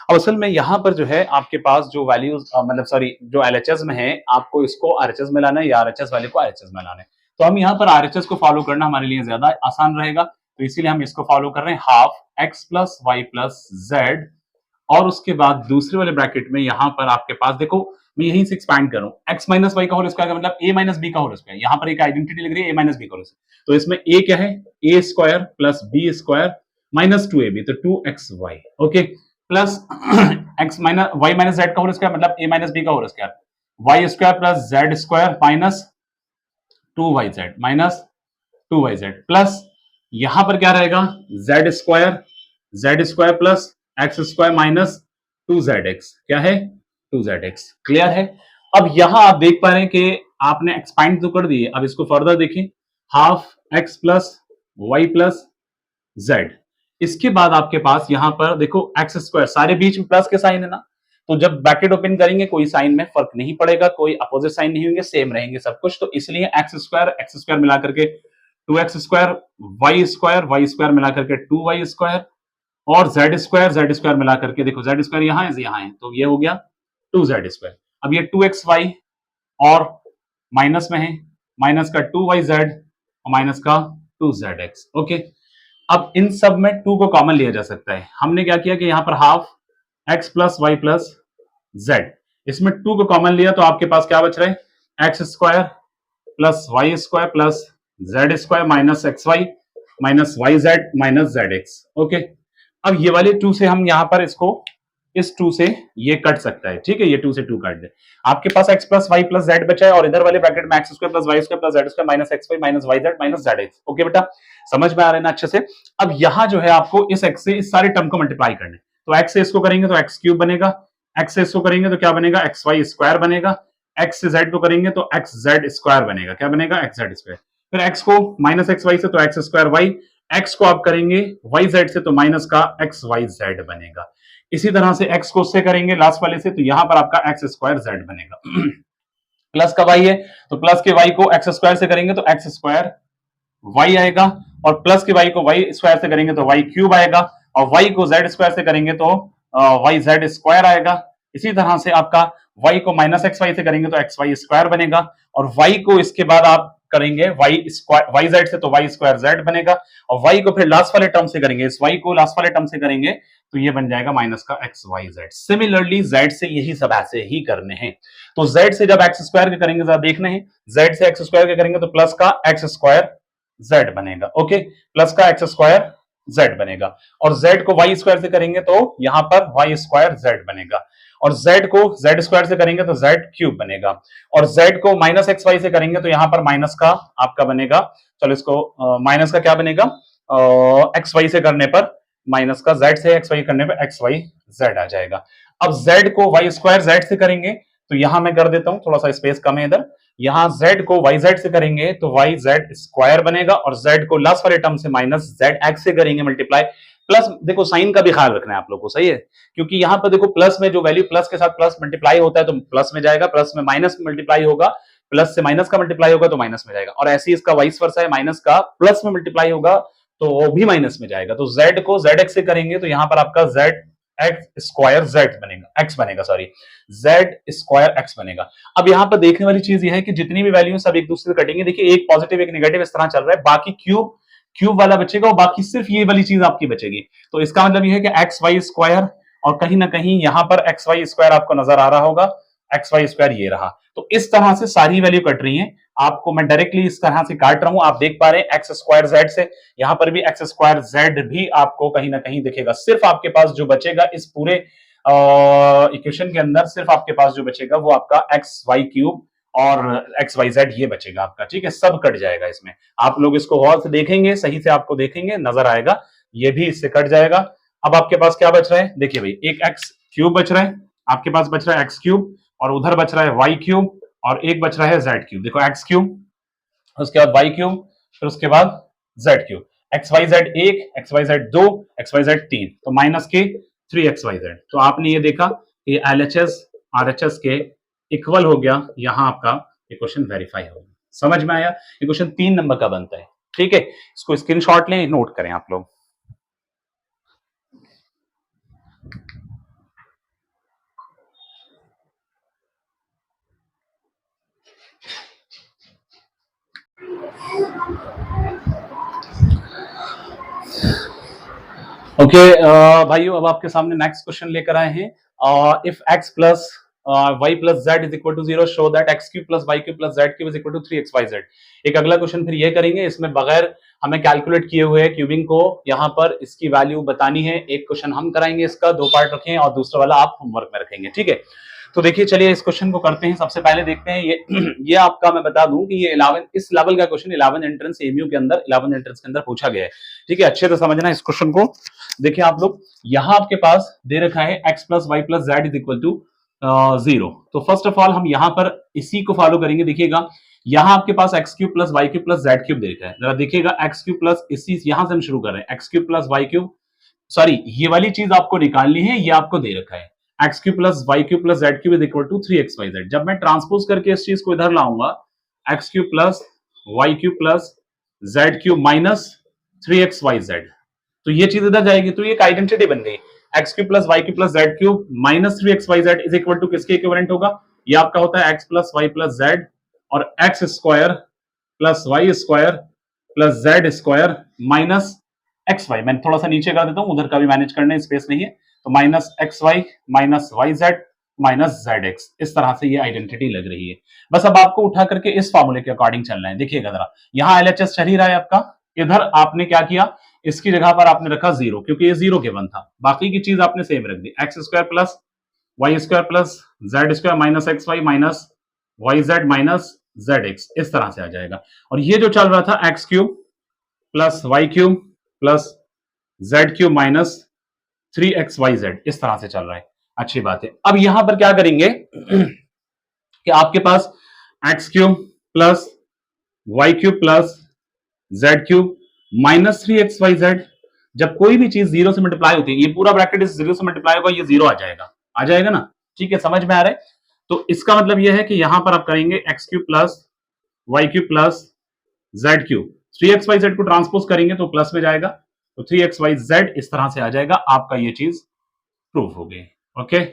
Speaker 1: अब असल में यहाँ पर जो है आपके पास जो वैल्यूज मतलब सॉरी जो एलएचएस में है आपको इसको आरएचएस में लाना है या आरएचएस वाले को आरएचएस में लाना है। तो हम यहाँ पर आरएचएस को फॉलो करना हमारे लिए ज्यादा आसान रहेगा, तो इसीलिए हम इसको फॉलो कर रहे हैं, half x plus y plus z, और उसके बाद दूसरे वाले ब्रैकेट में यहां पर आपके पास देखो, मैं यहीं से एक्सपैंड करूं, एक्स माइनस वाई का होल स्क्वायर का मतलब ए माइनस बी का होल स्क्वायर, यहां पर एक आइडेंटिटी लग रही है ए माइनस बी का होल स्क्वायर, तो इसमें ए क्या है, a square plus b square minus 2ab, तो 2xy, okay, plus x minus y minus z का होल स्क्वायर मतलब ए माइनस बी का whole square, y square plus z square minus 2yz minus 2yz, plus यहां पर क्या रहेगा, Z square plus x square minus 2zx, क्या है 2zx, clear है। अब यहां आप देख पा रहे हैं कि आपने एक्सपांड तो कर दिए, अब इसको फर्दर देखें, half x plus y plus z, इसके बाद आपके पास यहां पर देखो एक्स स्क्वायर, सारे बीच में प्लस के साइन है ना, तो जब ब्रैकेट ओपन करेंगे कोई साइन में फर्क नहीं पड़ेगा, कोई अपोजिट साइन नहीं होंगे, सेम रहेंगे सब कुछ, तो इसलिए एक्स स्क्वायर मिला करके 2x स्क्वायर, वाई स्क्वायर मिला करके 2y स्क्वायर, और जेड स्क्वायर मिला करके देखो जेड स्क्वायर यहां है, तो ये हो गया 2z स्क्वायर। अब ये 2xy और माइनस में है, माइनस का 2yz और माइनस का 2zx, ओके। अब इन सब में 2 को कॉमन लिया जा सकता है, हमने क्या किया कि यहां पर half x plus y plus z, इसमें 2 को कॉमन लिया तो आपके पास क्या बच रहा है, x square plus y square plus z square minus x y minus y z minus z x, okay. अब ये वाले 2 से हम यहां पर इसको, इस 2 से ये कट सकता है, ठीक है, ये 2 से 2 काट दे, आपके पास x plus y plus z बचा है, और इधर वाले ब्रैकेट में x square plus y square plus z square minus x y minus y z minus z x, okay बेटा, समझ में आ रहा है ना अच्छे से। अब यहां जो है आपको इस x से इस सारे टर्म को मल्टीप्लाई करने, तो x से इसको करेंगे तो एक्स क्यूब बनेगा, x से इसको करेंगे तो क्या बनेगा, एक्स वाई स्क्वायर बनेगा, x से z को करेंगे तो एक्स जेड स्क्वायर बनेगा, क्या बनेगा, एक्स जेड स्क्वायर, फिर x को माइनस एक्स वाई से तो एक्स स्क्वायर वाई, x को आप करेंगे वाई जेड से तो माइनस का एक्स वाई जेड बनेगा, इसी तरह से x को उससे करेंगे लास्ट वाले से, तो यहां पर आपका एक्स स्क्वायर जेड बनेगा। प्लस का y है तो प्लस के y को एक्स स्क्वायर से करेंगे तो एक्स स्क्वायर y आएगा, और प्लस के y को y स्क्वायर से करेंगे तो y क्यूब आएगा, और y को z स्क्वायर से करेंगे तो y जेड स्क्वायर आएगा, इसी तरह से आपका y को माइनस एक्स वाई से करेंगे तो एक्स वाई स्क्वायर बनेगा, और y को इसके बाद आप करेंगे वाई स्क्वायर वाई जेड से तो वाई स्क्वायर जेड बनेगा, और y को फिर लास्ट वाले टर्म से करेंगे, इस y को लास्ट वाले टर्म से करेंगे तो ये बन जाएगा माइनस का x y z. Similarly z से यही सब ऐसे ही करने हैं, तो z से जब एक्स स्क्वायर के करेंगे जरा देखना है, z से एक्स स्क्वायर के करेंगे तो प्लस का एक्स स्क्वायर z बनेगा, ओके, प्लस का एक्स स्क्वायर z बनेगा, और z को y स्क्वायर से करेंगे तो यहां पर y स्क्वायर z बनेगा, और z को z स्क्वायर से करेंगे तो z क्यूब बनेगा, और z को माइनस एक्स वाई से करेंगे तो यहां पर माइनस का आपका बनेगा, चलो इसको माइनस का क्या बनेगा, एक्स वाई से करने पर माइनस का, z से एक्स वाई करने पर एक्स वाई जेड आ जाएगा। अब z को वाई स्क्वायर जेड से करेंगे तो यहां मैं कर देता हूं, थोड़ा सा स्पेस कम है इधर, यहां z को वाई जेड से करेंगे तो वाई जेड स्क्वायर बनेगा, और z को लास्ट वाले टर्म से माइनस जेड एक्स से करेंगे मल्टीप्लाई, प्लस देखो साइन का भी ख्याल रखना है आप लोग को, सही है, क्योंकि यहां पर देखो प्लस में जो वैल्यू प्लस के साथ प्लस मल्टीप्लाई होता है तो प्लस में जाएगा, प्लस में माइनस मल्टीप्लाई होगा, प्लस से माइनस का मल्टीप्लाई होगा तो माइनस में जाएगा, और ऐसे ही इसका वाइस वर्सा है, माइनस का प्लस में मल्टीप्लाई होगा तो वो भी माइनस में जाएगा, तो z को जेड एक्स से करेंगे तो यहां पर आपका जेड एक्स स्क्वायर जेड बनेगा, एक्स बनेगा, सॉरी जेड स्क्वायर एक्स बनेगा। अब यहां पर देखने वाली चीज यह है कि जितनी भी वैल्यू सब एक दूसरे से कटेंगे, देखिए एक पॉजिटिव एक नेगेटिव इस तरह चल रहा है, बाकी क्यूब क्यूब वाला बचेगा और बाकी सिर्फ ये वाली चीज आपकी बचेगी, तो इसका मतलब यह है कि एक्स वाई स्क्वायर, और कहीं ना कहीं यहां पर एक्स वाई स्क्वायर आपको नजर आ रहा होगा, एक्स वाई स्क्वायर ये रहा, तो इस तरह से सारी वैल्यू कट रही है, आपको मैं डायरेक्टली इस तरह से काट रहा हूं, आप देख पा रहे हैं एक्स स्क्वायर जेड से, यहां पर भी एक्स स्क्वायर जेड भी आपको कहीं ना कहीं दिखेगा, सिर्फ आपके पास जो बचेगा इस पूरे इक्वेशन के अंदर, सिर्फ आपके पास जो बचेगा वो आपका एक्स वाई क्यूब और एक्स वाई जेड ये बचेगा आपका, ठीक है, सब कट जाएगा इसमें, आप लोग इसको गौर से देखेंगे, सही से आपको देखेंगे नजर आएगा, ये भी इससे कट जाएगा। अब आपके पास क्या बच रहा है, देखिए भाई एक एक्स क्यूब बच रहा है, आपके पास बच रहा है एक्स क्यूब, और उधर बच रहा है वाई क्यूब, और एक बच रहा है जेड क्यूब, देखो एक्स क्यूब, उसके बाद वाई क्यूब, फिर उसके बाद z cube, x y z एक, एक्स वाई जेड दो, एक्स वाई जेड तीन, तो माइनस के 3xyz, तो आपने ये देखा कि LHS RHS के इक्वल हो गया, यहां आपका इक्वेशन वेरीफाई हो गया, समझ में आया, इक्वेशन 3 नंबर का बनता है, ठीक है, इसको स्क्रीनशॉट लें, नोट करें आप लोग। ओके भाइयों, अब आपके सामने नेक्स्ट क्वेश्चन लेकर आए हैं। If x plus y plus z is equal to 0, show that x cube plus y cube plus z cube is equal to 3xyz। एक अगला क्वेश्चन फिर ये करेंगे, इसमें बगैर हमें कैलकुलेट किए हुए क्यूबिंग को यहाँ पर इसकी वैल्यू बतानी है। एक क्वेश्चन हम कराएंगे, इसका 2 पार्ट रखें और दूसरा वाला आप होमवर्क में रखेंगे, ठीक है। तो देखिए, चलिए इस क्वेश्चन को करते हैं। सबसे पहले देखते हैं ये आपका, मैं बता दूं कि ये 11 इस लेवल का क्वेश्चन 11 एंट्रेंस एमयू के अंदर 11 एंट्रेंस के अंदर पूछा गया है, ठीक है। अच्छे से समझना इस क्वेश्चन को। देखिए आप लोग, यहां आपके पास दे रखा है x plus y plus z is equal to 0। तो फर्स्ट ऑफ ऑल हम यहां पर इसी को फॉलो करेंगे। देखिएगा, यहां आपके पास x cube plus y cube plus z cube दे रखा है। जरा देखिएगा, एक्स क्यूब प्लस इसी यहां से हम शुरू कर रहे हैं, x cube plus y cube, sorry ये वाली चीज आपको निकालनी है, ये आपको दे रखा है x cube plus y cube plus z cube is equal to 3xyz। जब मैं ट्रांसपोज करके इस चीज को इधर लाऊंगा, x cube plus y cube plus z cube minus 3xyz, तो ये चीज इधर जाएगी, तो ये एक आइडेंटिटी बन गई। X cube plus y cube plus z cube minus 3xyz is equal to किसके इक्विवेलेंट होगा? ये आपका होता है x plus y plus z और x square plus y square plus z square minus x y. मैं थोड़ा सा नीचे कर देता हूं, उधर का भी मैनेज करने स्पेस नहीं है, तो minus x y minus y z minus z x. इस तरह से ये आइडेंटिटी लग रही है। बस अब आपको उठा करके इस फॉर्मूले के अकॉर्डिंग चलना है। देखिएगा जरा, यहां एलएचएस चल ही रहा है आपका, इधर आपने क्या किया, इसकी जगह पर आपने रखा 0, क्योंकि ये 0 के वन था। बाकी की चीज आपने सेम रख दी, x square plus y square plus z square minus x y minus y z minus z x, इस तरह से आ जाएगा। और ये जो चल रहा था x cube plus y cube plus z cube minus 3xyz, इस तरह से चल रहा है। अच्छी बात है। अब यहां पर क्या करेंगे कि आपके पास x cube plus y cube plus z cube minus 3xyz, जब कोई भी चीज 0 से मल्टीप्लाई होती है, ये पूरा ब्रैकेट इस 0 से मल्टीप्लाई होगा, ये 0 आ जाएगा ना, ठीक है, समझ में आ रहा है। तो इसका मतलब यह है कि यहां पर आप करेंगे x cube plus y cube plus z cube, 3xyz को ट्रांसपोज करेंगे तो प्लस में जाएगा, तो 3xyz इस तरह से आ जाएगा। आपका ये चीज प्रूफ हो गई। ओके,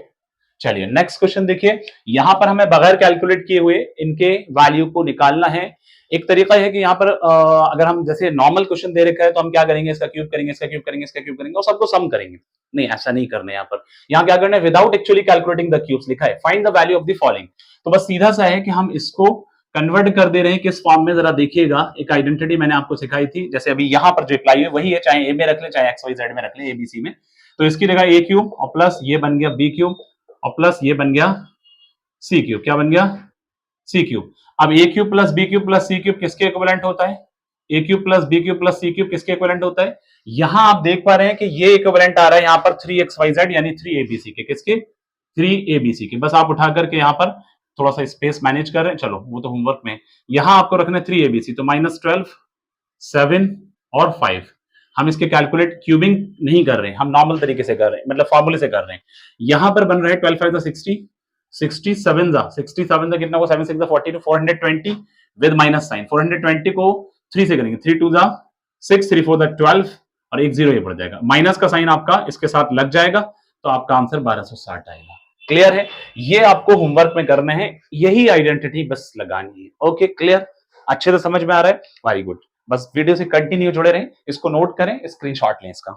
Speaker 1: चलिए नेक्स्ट क्वेश्चन देखिए। यहां पर हमें बगैर कैलकुलेट किए हुए इनके वैल्यू को निकालना है। एक तरीका है कि यहाँ पर अगर हम जैसे नॉर्मल क्वेश्चन दे रखा है तो हम क्या करेंगे, इसका क्यूब करेंगे, इसका क्यूब करेंगे, इसका क्यूब करेंगे और सबको सम करेंगे। नहीं, ऐसा नहीं करना है। यहाँ पर यहाँ क्या करना है, without actually calculating the cubes लिखा है, find the value of the following. तो बस सीधा सा है कि हम इसको कन्वर्ट कर दे रहे हैं किस फॉर्म में। जरा देखिएगा, एक आइडेंटिटी मैंने आपको सिखाई थी, जैसे अभी यहां पर जो अप्लाई है वही है, चाहे ए में रख ले चाहे एक्स वाई जेड में रख ले, एबीसी में। तो इसकी जगह ए क्यूब और प्लस ये बन गया बी क्यूब और प्लस ये बन गया सी क्यूब। क्या बन गया? C cube. अब a cube plus b cube plus c cube किसके इक्विवेलेंट होता है? A cube plus b cube plus c cube किसके इक्विवेलेंट होता है? यहां आप देख पा रहे हैं कि ये इक्विवेलेंट आ रहा है यहां पर 3xyz यानी 3abc के। किसके? 3abc के। बस आप उठा करके यहां पर थोड़ा सा स्पेस मैनेज कर रहे हैं, चलो वो तो होमवर्क में। यहां आपको रखना है 3abc, तो -12 7 और 5। हम इसके कैलकुलेट क्यूबिंग नहीं कर रहे हैं, हम नॉर्मल तरीके से कर रहे हैं, मतलब फॉर्मूले से कर रहे हैं। यहां पर बन रहा है 12 5 60, 67 कितना को 7 6 42, 420 विद माइनस साइन। 420 को 3 से करेंगे, 3 2 6, 3 4 12 और 1 0 ये पड़ जाएगा। माइनस का साइन आपका इसके साथ लग जाएगा, तो आपका आंसर 1260 आएगा। क्लियर है? ये आपको होमवर्क में करना है, यही आइडेंटिटी बस लगानी है। Okay, clear? अच्छे से समझ में आ रहा है? Very good. बस वीडियो से कंटिन्यू जुड़े रहें, इसको नोट करें, स्क्रीनशॉट लें इसका।